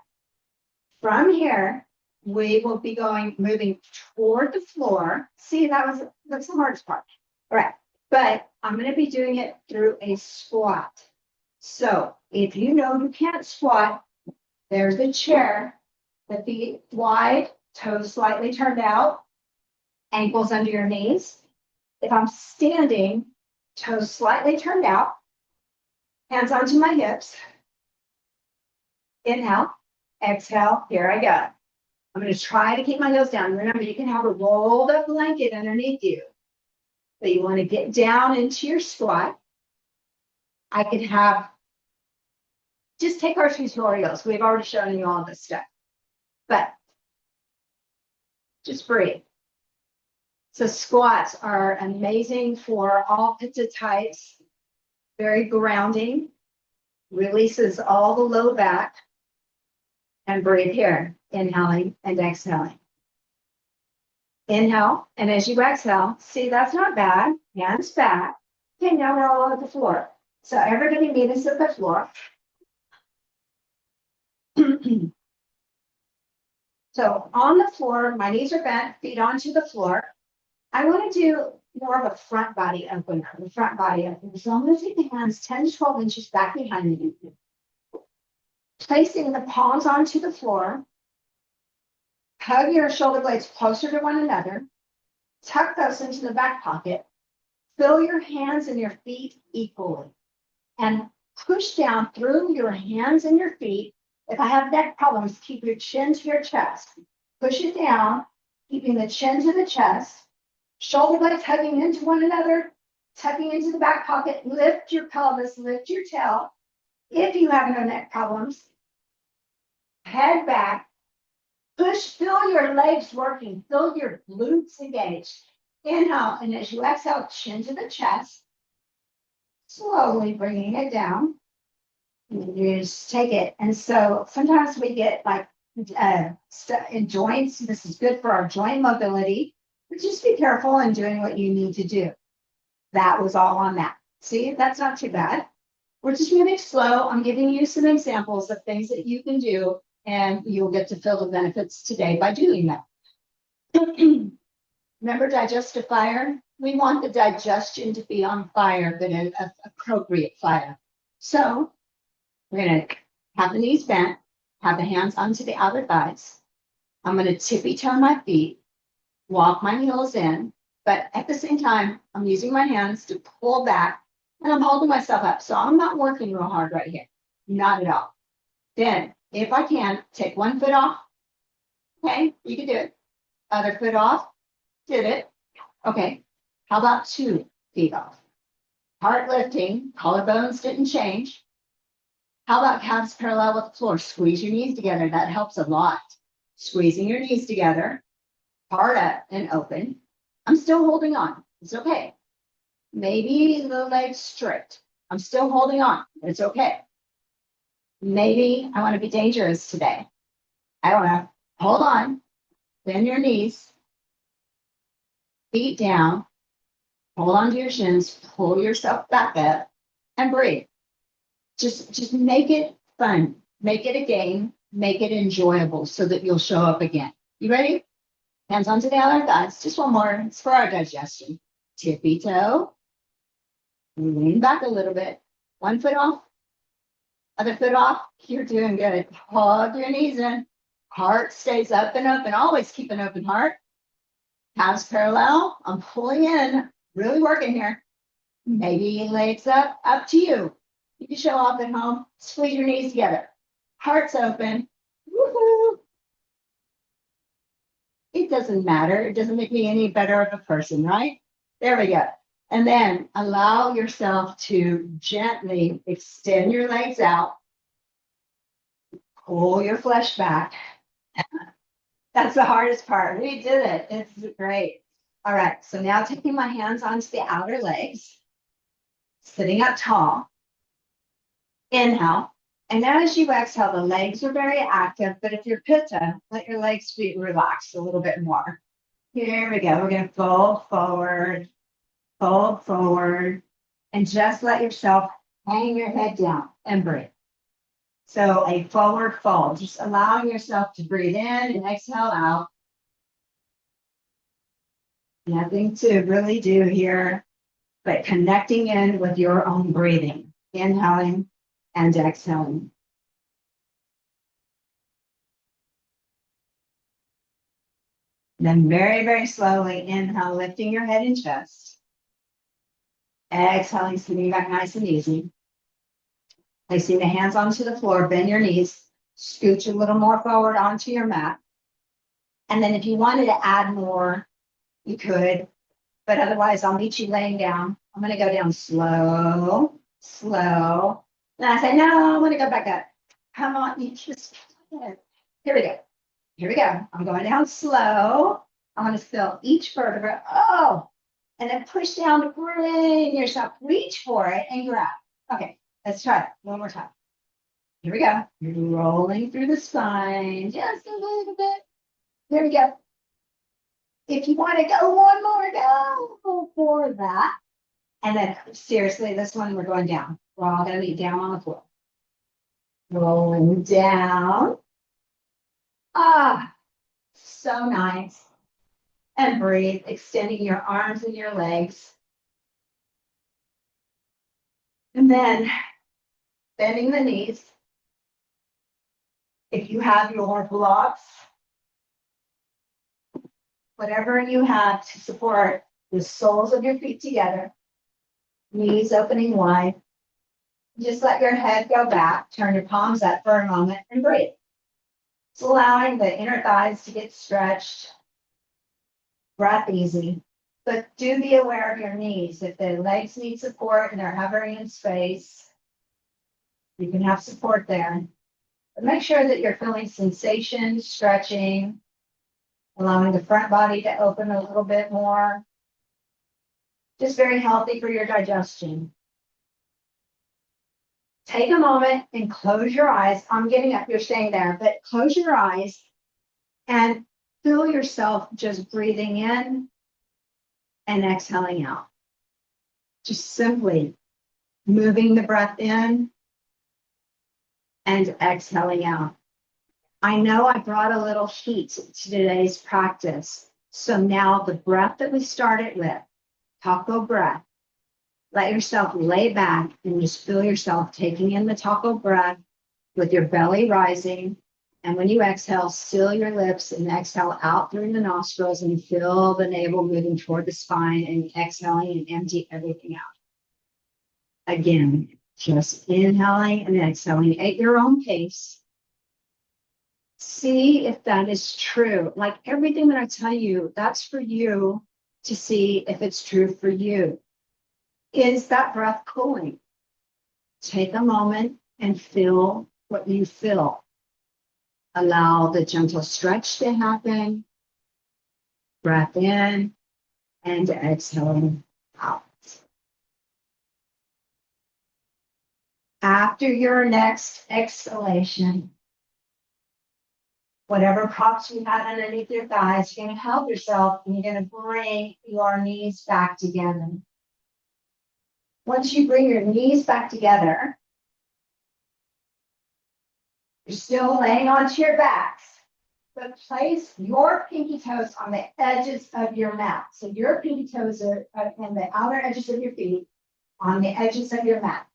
From here, we will be moving toward the floor. See, that's the hardest part. All right. But I'm going to be doing it through a squat. So if you know you can't squat, there's the chair, the feet wide, toes slightly turned out, ankles under your knees. If I'm standing, toes slightly turned out, hands onto my hips. Inhale, exhale, here I go. I'm going to try to keep my nose down. Remember, you can have a rolled up blanket underneath you. But you want to get down into your squat. I could have, just take our tutorials. We've already shown you all this stuff. But just breathe. So squats are amazing for all pitta types. Very grounding. Releases all the low back. And breathe here. Inhaling and exhaling. Inhale, and as you exhale, see, that's not bad. Hands back. Okay, now we're all on the floor. So everybody meet us at the floor. So on the floor, my knees are bent, feet onto the floor. I want to do more of a front body opener, the front body opener. So I'm going to take the hands 10 to 12 inches back behind me. Placing the palms onto the floor. Hug your shoulder blades closer to one another. Tuck those into the back pocket. Fill your hands and your feet equally. And push down through your hands and your feet. If I have neck problems, keep your chin to your chest. Push it down, keeping the chin to the chest. Shoulder blades hugging into one another. Tucking into the back pocket. Lift your pelvis, lift your tail. If you have no neck problems, head back. Push, feel your legs working, feel your glutes engaged. Inhale, and as you exhale, chin to the chest. Slowly bringing it down. And you just take it. And so sometimes we get like in joints. This is good for our joint mobility. But just be careful in doing what you need to do. That was all on that. See, that's not too bad. We're just moving slow. I'm giving you some examples of things that you can do. And you'll get to feel the benefits today by doing that. Remember digestive fire? We want the digestion to be on fire, but an appropriate fire. So we're going to have the knees bent, have the hands onto the outer thighs. I'm going to tippy toe my feet, walk my heels in, but at the same time, I'm using my hands to pull back, and I'm holding myself up. So I'm not working real hard right here. Not at all. Then, if I can, take one foot off. Okay, you can do it. Other foot off. Did it. Okay, how about 2 feet off? Heart lifting, collarbones didn't change. How about calves parallel with the floor? Squeeze your knees together. That helps a lot. Squeezing your knees together, heart up and open. I'm still holding on. It's okay. Maybe the legs straight. I'm still holding on. It's okay. Maybe I want to be dangerous today. I don't know. Hold on. Bend your knees. Feet down. Hold on to your shins. Pull yourself back up and breathe. Just make it fun. Make it a game. Make it enjoyable so that you'll show up again. You ready? Hands onto the outer thighs. Just one more. It's for our digestion. Tippy toe. Lean back a little bit. One foot off. Other foot off. You're doing good. Hug your knees in.
Heart stays up and open. Always keep an open heart. Calves parallel. I'm pulling in, really working here. Maybe legs up to you. You can show off at home. Squeeze your knees together. Heart's open. Woohoo! It doesn't matter. It doesn't make me any better of a person, right? There we go. And then allow yourself to gently extend your legs out. Pull your flesh back. That's the hardest part. We did it. It's great. All right. So now taking my hands onto the outer legs, sitting up tall. Inhale. And as you exhale, the legs are very active, but if you're pitta, let your legs be relaxed a little bit more. Here we go. We're going to fold forward, and just let yourself hang your head down and breathe. So a forward fold, just allowing yourself to breathe in and exhale out. Nothing to really do here, but connecting in with your own breathing, inhaling and exhaling. Then very, very slowly inhale, lifting your head and chest. Exhaling, sitting back nice and easy. Placing the hands onto the floor, bend your knees, scooch a little more forward onto your mat. And then if you wanted to add more, you could, but otherwise I'll meet you laying down. I'm going to go down slow, slow. And I say, no, I want to go back up. Come on, you just, here we go. Here we go. I'm going down slow. I'm going to feel each vertebra. Oh, and then push down to bring yourself, reach for it and grab. Okay, let's try it one more time. Here we go. You're rolling through the spine just a little bit. There we go. If you want to go one more, go for that. And then seriously, this one, we're going down. We're all going to be down on the floor. Rolling down. Ah, so nice. And breathe, extending your arms and your legs. And then bending the knees. If you have your blocks, whatever you have to support the soles of your feet together, knees opening wide. Just let your head go back, turn your palms up for a moment and breathe. It's allowing the inner thighs to get stretched. Breath easy, but do be aware of your knees. If the legs need support and they're hovering in space, you can have support there. But make sure that you're feeling sensation, stretching, allowing the front body to open a little bit more. Just very healthy for your digestion. Take a moment and close your eyes. I'm getting up, you're staying there, but close your eyes and feel yourself just breathing in and exhaling out. Just simply moving the breath in and exhaling out. I know I brought a little heat to today's practice. So now the breath that we started with, taco breath, let yourself lay back and just feel yourself taking in the taco breath with your belly rising. And when you exhale, seal your lips and exhale out through the nostrils and feel the navel moving toward the spine and exhaling and empty everything out. Again, just inhaling and exhaling at your own pace. See if that is true. Like everything that I tell you, that's for you to see if it's true for you. Is that breath cooling? Take a moment and feel what you feel. Allow the gentle stretch to happen. Breath in and exhaling out. After your next exhalation, whatever props you had underneath your thighs, you're going to help yourself and you're going to bring your knees back together. Once you bring your knees back together, you're still laying onto your backs, but place your pinky toes on the edges of your mat. So your pinky toes are on the outer edges of your feet, on the edges of your mat.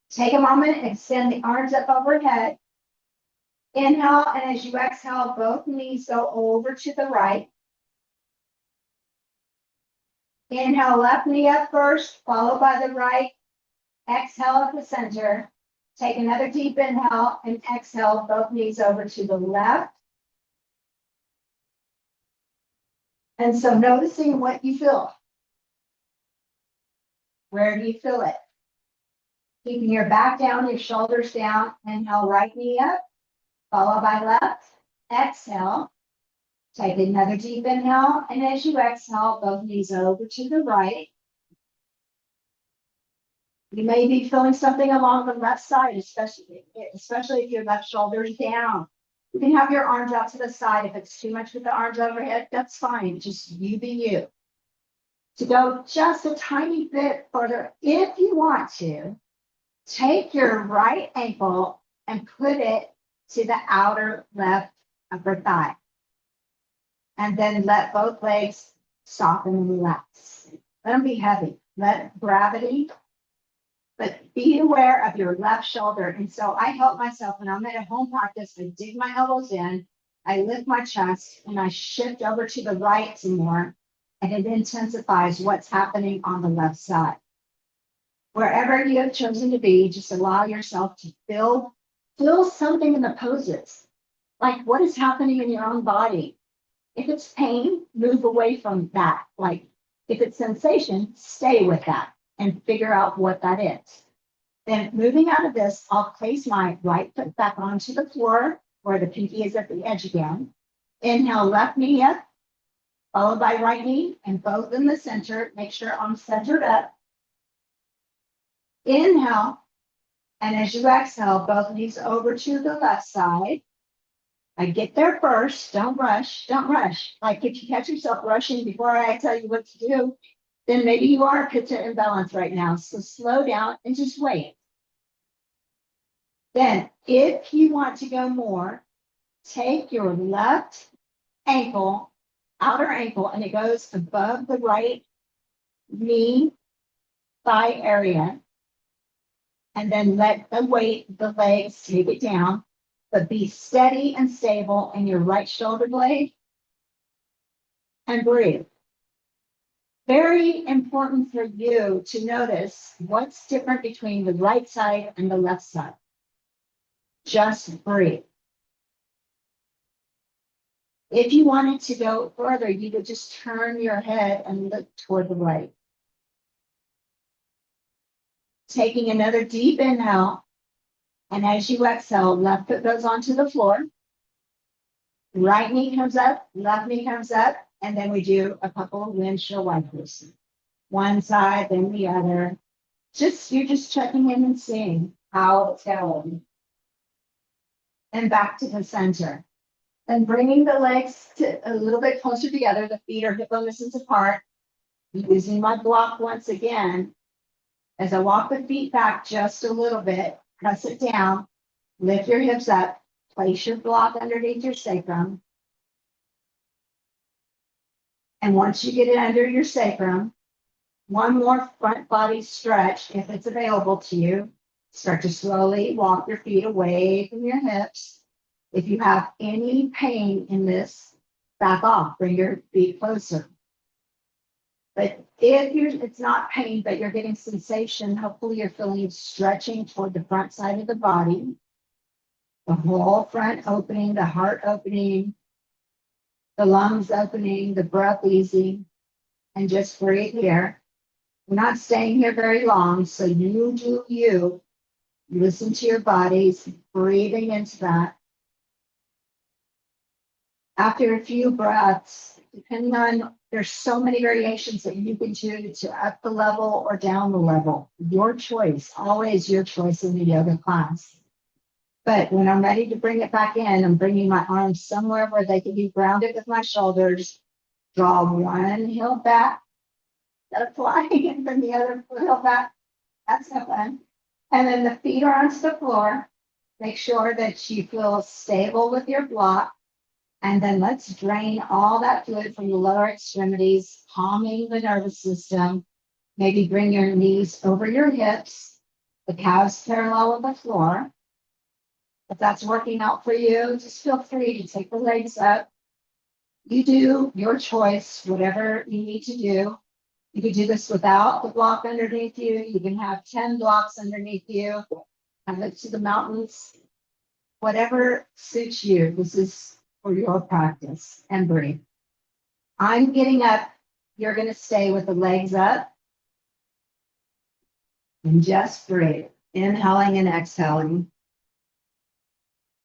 Take a moment and extend the arms up overhead. Inhale, and as you exhale, both knees go over to the right. Inhale, left knee up first, followed by the right. Exhale at the center. Take another deep inhale and exhale, both knees over to the left. And so noticing what you feel. Where do you feel it? Keeping your back down, your shoulders down. Inhale, right knee up, followed by left. Exhale. Take another deep inhale, and as you exhale, both knees over to the right. You may be feeling something along the left side, especially if your left shoulder is down. You can have your arms out to the side. If it's too much with the arms overhead, that's fine. Just you be you. To go just a tiny bit further, if you want to, take your right ankle and put it to the outer left upper thigh. And then let both legs soften and relax. Let them be heavy. Let gravity, but be aware of your left shoulder. And so I help myself when I'm at a home practice. I dig my elbows in, I lift my chest, and I shift over to the right some more. And it intensifies what's happening on the left side. Wherever you have chosen to be, just allow yourself to feel something in the poses. Like what is happening in your own body. If it's pain, move away from that. Like if it's sensation, stay with that and figure out what that is. Then moving out of this, I'll place my right foot back onto the floor where the pinky is at the edge again. Inhale, left knee up, followed by right knee, and both in the center. Make sure I'm centered up. Inhale, and as you exhale, both knees over to the left side. I get there first. Don't rush. Don't rush. Like if you catch yourself rushing before I tell you what to do, then maybe you are pitta imbalance right now. So slow down and just wait. Then if you want to go more, take your left ankle, outer ankle, and it goes above the right knee, thigh area. And then let the weight, the legs take it down. But be steady and stable in your right shoulder blade and breathe. Very important for you to notice what's different between the right side and the left side. Just breathe. If you wanted to go further, you would just turn your head and look toward the right. Taking another deep inhale. And as you exhale, left foot goes onto the floor. Right knee comes up, left knee comes up, and then we do a couple of windshield wipers. One side, then the other. You're just checking in and seeing how it's going. And back to the center. And bringing the legs a little bit closer together. The feet are hip distance apart. Using my block once again. As I walk the feet back just a little bit, press it down, lift your hips up, place your block underneath your sacrum. And once you get it under your sacrum, one more front body stretch, if it's available to you. Start to slowly walk your feet away from your hips. If you have any pain in this, back off, bring your feet closer. But if it's not pain, but you're getting sensation, hopefully you're feeling stretching toward the front side of the body, the whole front opening, the heart opening, the lungs opening, the breath easy, and just breathe here. We're not staying here very long, so you do you. Listen to your bodies, breathing into that. After a few breaths, depending on, there's so many variations that you can do to up the level or down the level. Your choice, always your choice in the yoga class. But when I'm ready to bring it back in, I'm bringing my arms somewhere where they can be grounded with my shoulders. Draw one heel back, fly, and then the other heel back. That's no fun. And then the feet are onto the floor. Make sure that you feel stable with your block. And then let's drain all that fluid from the lower extremities, calming the nervous system. Maybe bring your knees over your hips, the calves parallel with the floor. If that's working out for you, just feel free to take the legs up. You do your choice, whatever you need to do. You can do this without the block underneath you. You can have 10 blocks underneath you. And look to the mountains. Whatever suits you. This is for your practice. And breathe. I'm getting up. You're going to stay with the legs up. And just breathe. Inhaling and exhaling.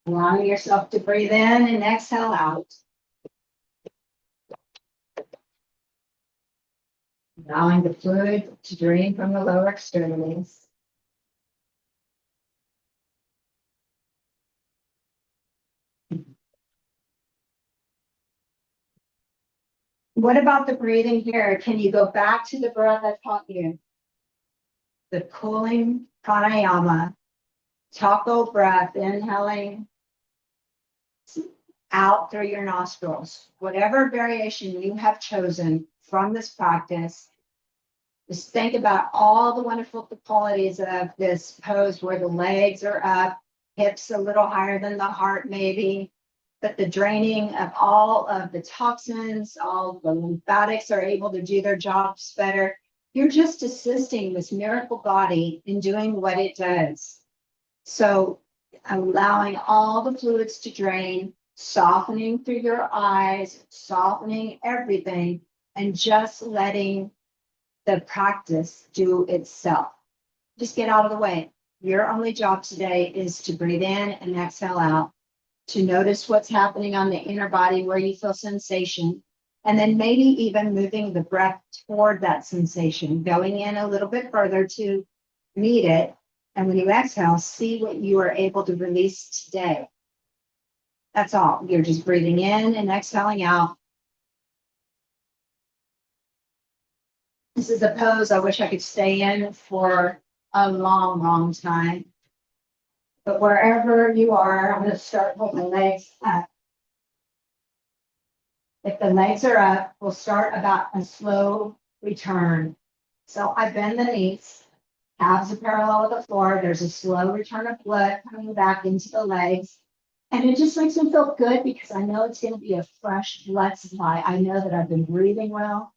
Allowing yourself to breathe in and exhale out. Allowing the fluid to drain from the lower extremities. What about the breathing here? Can you go back to the breath I taught you? The cooling pranayama, taco breath, inhaling out through your nostrils. Whatever variation you have chosen from this practice, just think about all the wonderful qualities of this pose where the legs are up, hips a little higher than the heart maybe, but the draining of all of the toxins, all the lymphatics are able to do their jobs better. You're just assisting this miracle body in doing what it does. So allowing all the fluids to drain, softening through your eyes, softening everything, and just letting the practice do itself. Just get out of the way. Your only job today is to breathe in and exhale out, to notice what's happening on the inner body where you feel sensation, and then maybe even moving the breath toward that sensation, going in a little bit further to meet it. And when you exhale, see what you are able to release today. That's all. You're just breathing in and exhaling out. This is a pose I wish I could stay in for a long, long time. But wherever you are, I'm going to start with the legs up. If the legs are up, we'll start about a slow return. So I bend the knees, calves are parallel with the floor. There's a slow return of blood coming back into the legs. And it just makes me feel good because I know it's going to be a fresh blood supply. I know that I've been breathing well.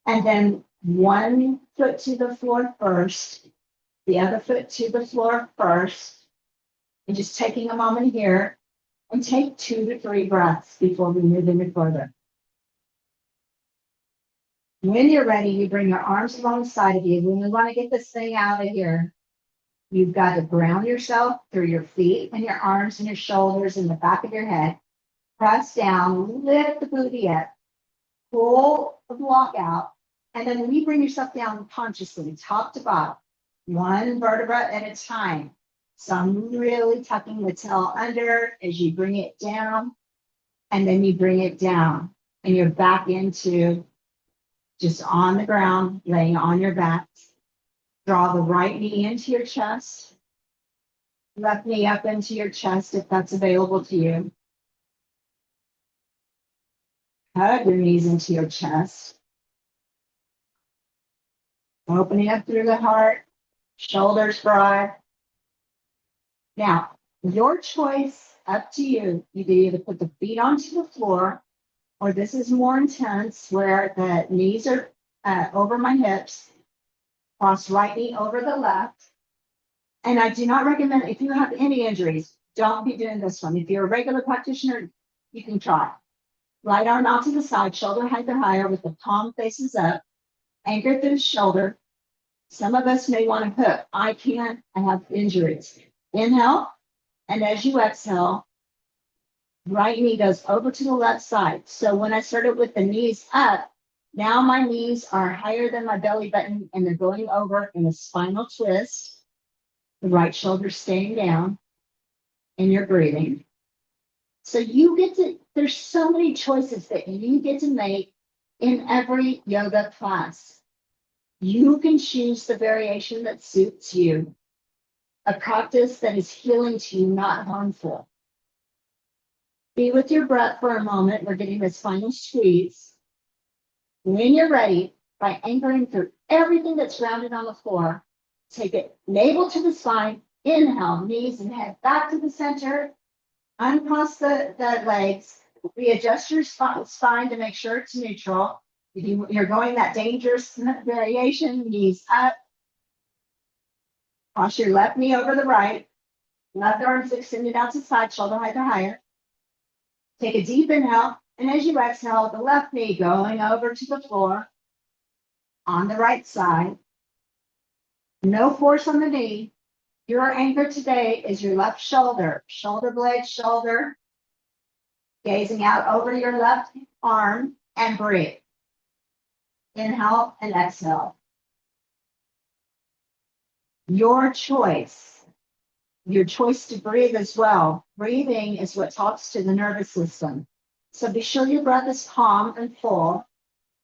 And then one foot to the floor first, the other foot to the floor first. And just taking a moment here and take 2 to 3 breaths before we move any further. When you're ready, you bring your arms alongside of you. When we want to get this thing out of here, you've got to ground yourself through your feet and your arms and your shoulders and the back of your head. Press down, lift the booty up, pull the block out, and then you bring yourself down consciously, top to bottom, one vertebra at a time. So I'm really tucking the tail under as you bring it down, and then you bring it down, and you're back into just on the ground, laying on your back. Draw the right knee into your chest, left knee up into your chest if that's available to you. Hug your knees into your chest. Opening up through the heart, shoulders broad. Now, your choice, up to you. You can either put the feet onto the floor, or this is more intense where the knees are over my hips, cross right knee over the left. And I do not recommend, if you have any injuries, don't be doing this one. If you're a regular practitioner, you can try. Right arm out to the side, shoulder height or higher with the palm faces up, anchored through the shoulder. Some of us may want to hook. I can't, I have injuries. Inhale, and as you exhale, right knee goes over to the left side. So when I started with the knees up, now my knees are higher than my belly button and they're going over in a spinal twist. The right shoulder staying down, and you're breathing. So you get to, there's so many choices that you get to make in every yoga class. You can choose the variation that suits you. A practice that is healing to you, not harmful. Be with your breath for a moment. We're getting this final squeeze. When you're ready, by anchoring through everything that's grounded on the floor, take it navel to the spine, Inhale, knees and head back to the center. Uncross the legs. Readjust your spine to make sure it's neutral. If you're going that dangerous variation, knees up. Cross your left knee over the right. Left arms extended out to side, shoulder height or higher. Take a deep inhale, and as you exhale, the left knee going over to the floor on the right side. No force on the knee. Your anchor today is your left shoulder, shoulder blade, shoulder, gazing out over your left arm, and breathe. Inhale and exhale. Your choice to breathe as well. Breathing is what talks to the nervous system. So be sure your breath is calm and full.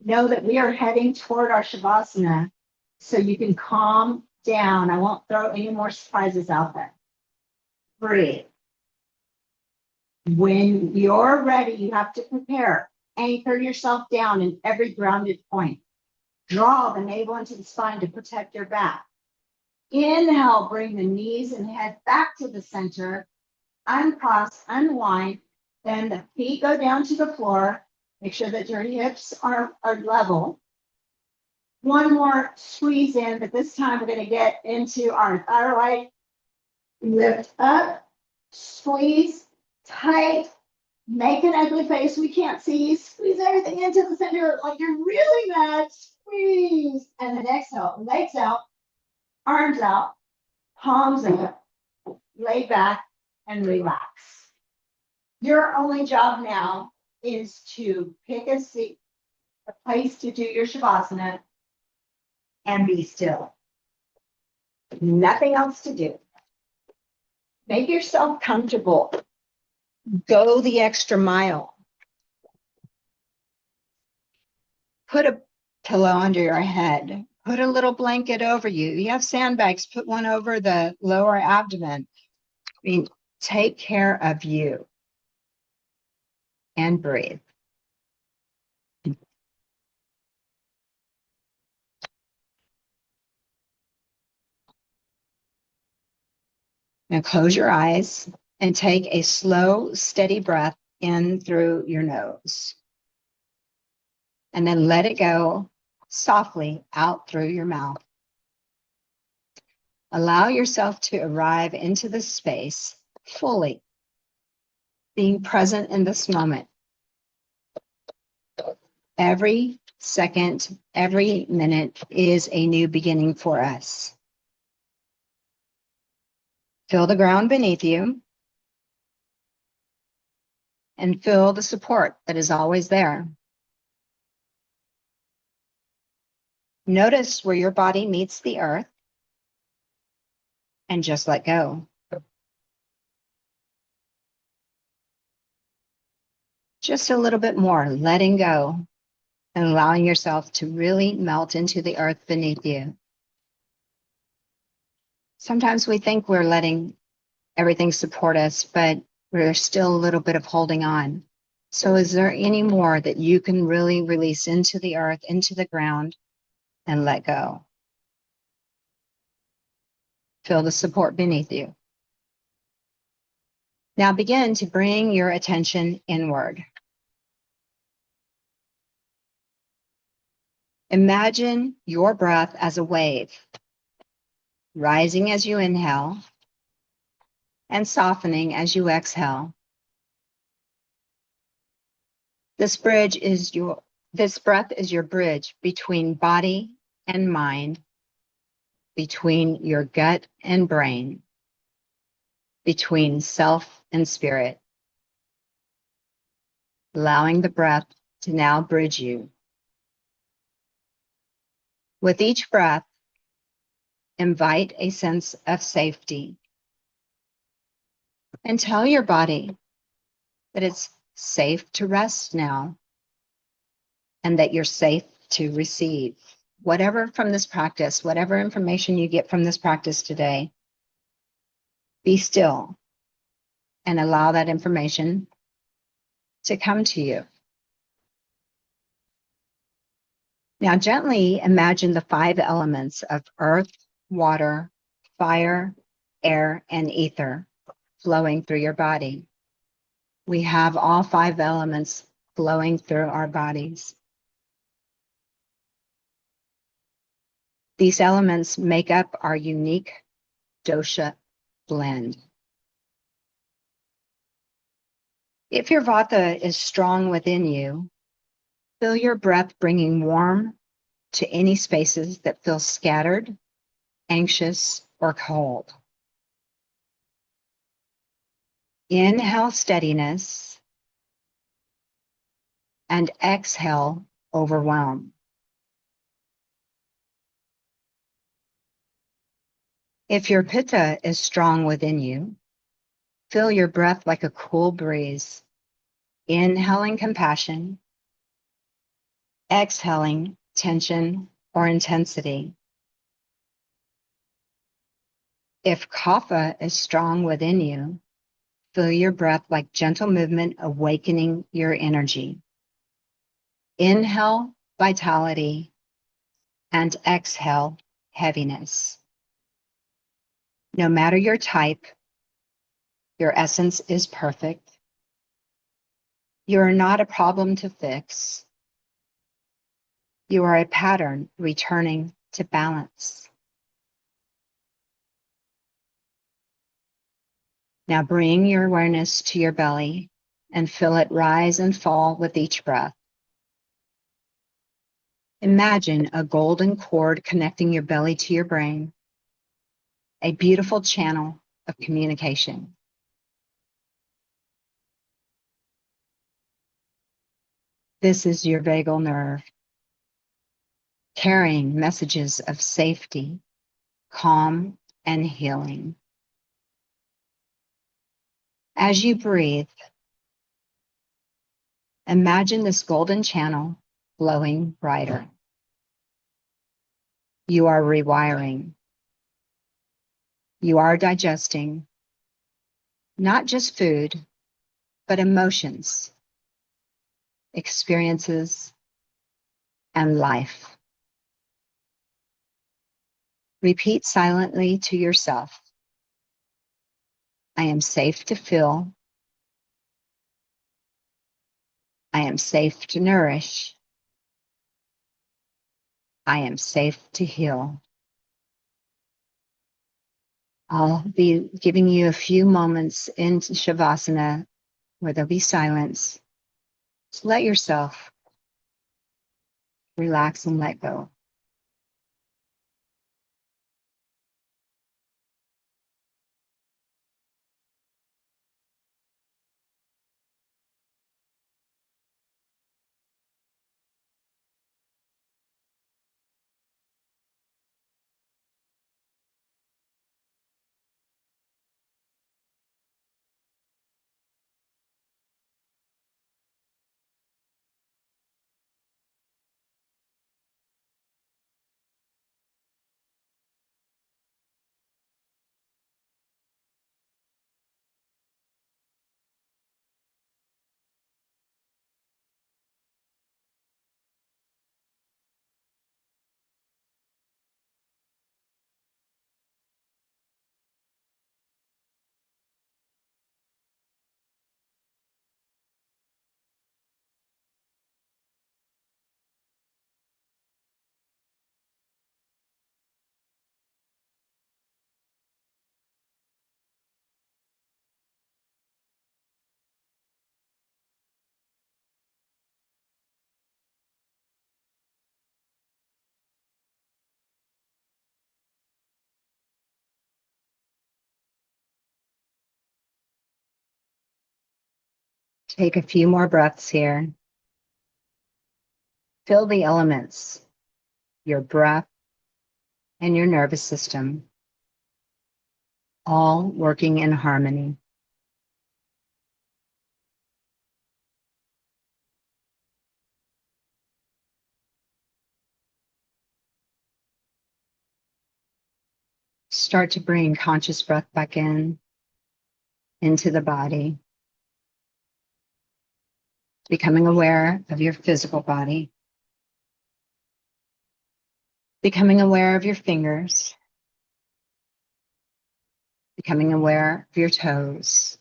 Know that we are heading toward our Shavasana, so you can calm down. I won't throw any more surprises out there. Breathe. When you're ready, you have to prepare. Anchor yourself down in every grounded point. Draw the navel into the spine to protect your back. Inhale, bring the knees and head back to the center. Uncross, unwind. Then the feet go down to the floor. Make sure that your hips are level. One more squeeze in, but this time we're going to get into our thyroid. Lift up, squeeze, tight, make an ugly face we can't see. Squeeze everything into the center like you're really mad. Squeeze. And then exhale, legs out, arms out, palms up, lay back and relax. Your only job now is to pick a seat, a place to do your Shavasana, and be still. Nothing else to do. Make yourself comfortable. Go the extra mile. Put a pillow under your head. Put a little blanket over you. You have sandbags, put one over the lower abdomen. I mean, take care of you and breathe. Now close your eyes and take a slow, steady breath in through your nose. And then let it go softly out through your mouth. Allow yourself to arrive into this space fully, being present in this moment. Every second, every minute is a new beginning for us. Feel the ground beneath you and feel the support that is always there. Notice where your body meets the earth and just let go. Just a little bit more, letting go and allowing yourself to really melt into the earth beneath you. Sometimes we think we're letting everything support us, but there's still a little bit of holding on. So is there any more that you can really release into the earth, into the ground, and let go? Feel the support beneath you. Now begin to bring your attention inward. Imagine your breath as a wave, rising as you inhale and softening as you exhale. This breath is your bridge between body and mind, between your gut and brain, between self and spirit, allowing the breath to now bridge you. With each breath, invite a sense of safety and tell your body that it's safe to rest now and that you're safe to receive whatever from this practice, whatever information you get from this practice today. Be still and allow that information to come to you. Now gently imagine the 5 elements of earth, water, fire,
air, and ether flowing through your body. We have all 5 elements flowing through our bodies. These elements make up our unique dosha blend. If your vata is strong within you, feel your breath bringing warmth to any spaces that feel scattered, anxious, or cold. Inhale steadiness and exhale overwhelm. If your pitta is strong within you, feel your breath like a cool breeze, inhaling compassion, exhaling tension or intensity. If kapha is strong within you, feel your breath like gentle movement awakening your energy. Inhale vitality and exhale heaviness. No matter your type, your essence is perfect. You are not a problem to fix. You are a pattern returning to balance. Now bring your awareness to your belly and feel it rise and fall with each breath. Imagine a golden cord connecting your belly to your brain, a beautiful channel of communication. This is your vagal nerve, carrying messages of safety, calm, and healing. As you breathe, imagine this golden channel glowing brighter. You are rewiring. You are digesting not just food, but emotions, experiences, and life. Repeat silently to yourself, I am safe to feel. I am safe to nourish. I am safe to heal. I'll be giving you a few moments into Shavasana where there'll be silence. So let yourself relax and let go. Take a few more breaths here. Feel the elements, your breath and your nervous system, all working in harmony. Start to bring conscious breath back into the body, becoming aware of your physical body, becoming aware of your fingers, becoming aware of your toes.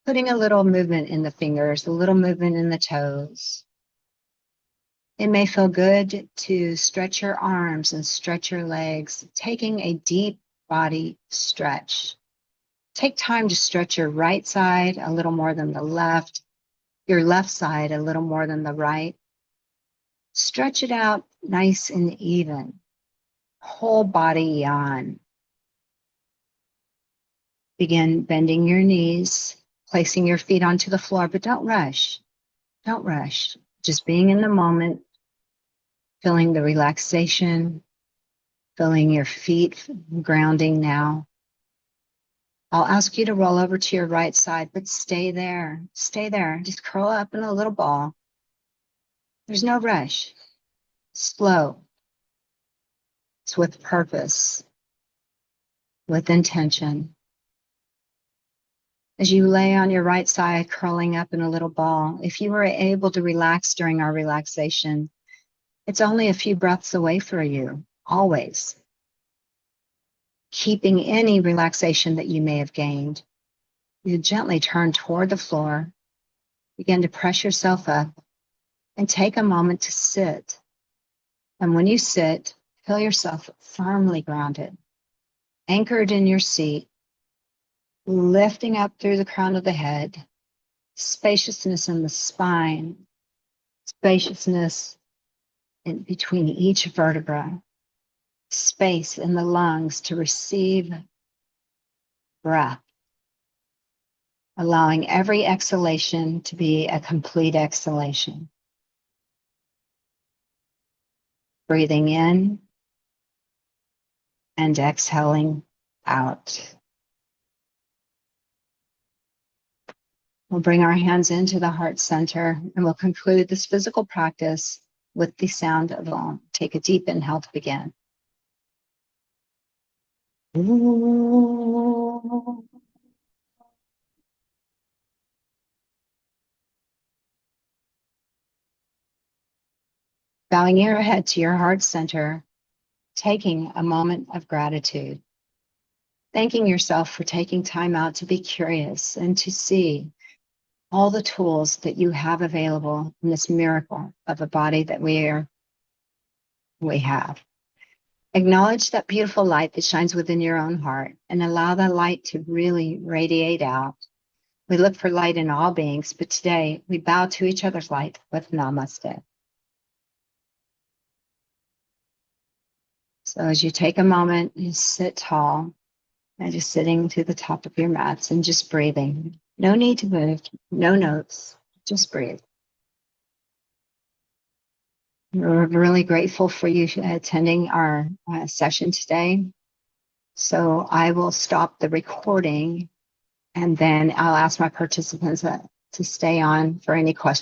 Putting a little movement in the fingers, a little movement in the toes. It may feel good to stretch your arms and stretch your legs, taking a deep body stretch. Take time to stretch your right side a little more than the left, your left side a little more than the right. Stretch it out nice and even. Whole body yawn. Begin bending your knees, placing your feet onto the floor, but don't rush. Don't rush. Just being in the moment, feeling the relaxation, feeling your feet grounding now. I'll ask you to roll over to your right side, but stay there. Stay there. Just curl up in a little ball. There's no rush. Slow. It's with purpose, with intention. As you lay on your right side, curling up in a little ball, if you were able to relax during our relaxation, it's only a few breaths away for you, always. Keeping any relaxation that you may have gained, you gently turn toward the floor, begin to press yourself up, and take a moment to sit. And when you sit, feel yourself firmly grounded, anchored in your seat, lifting up through the crown of the head, spaciousness in the spine, spaciousness in between each vertebra, space in the lungs to receive breath, allowing every exhalation to be a complete exhalation. Breathing in and exhaling out. We'll bring our hands into the heart center and we'll conclude this physical practice with the sound of Om. Take a deep inhale to begin. Bowing your head to your heart center, taking a moment of gratitude. Thanking yourself for taking time out to be curious and to see all the tools that you have available in this miracle of a body that we have. Acknowledge that beautiful light that shines within your own heart and allow that light to really radiate out. We look for light in all beings, but today we bow to each other's light with Namaste. So as you take a moment, you sit tall and just sitting to the top of your mats and just breathing. No need to move, no notes, just breathe. We're really grateful for you attending our session today. So I will stop the recording and then I'll ask my participants to stay on for any questions.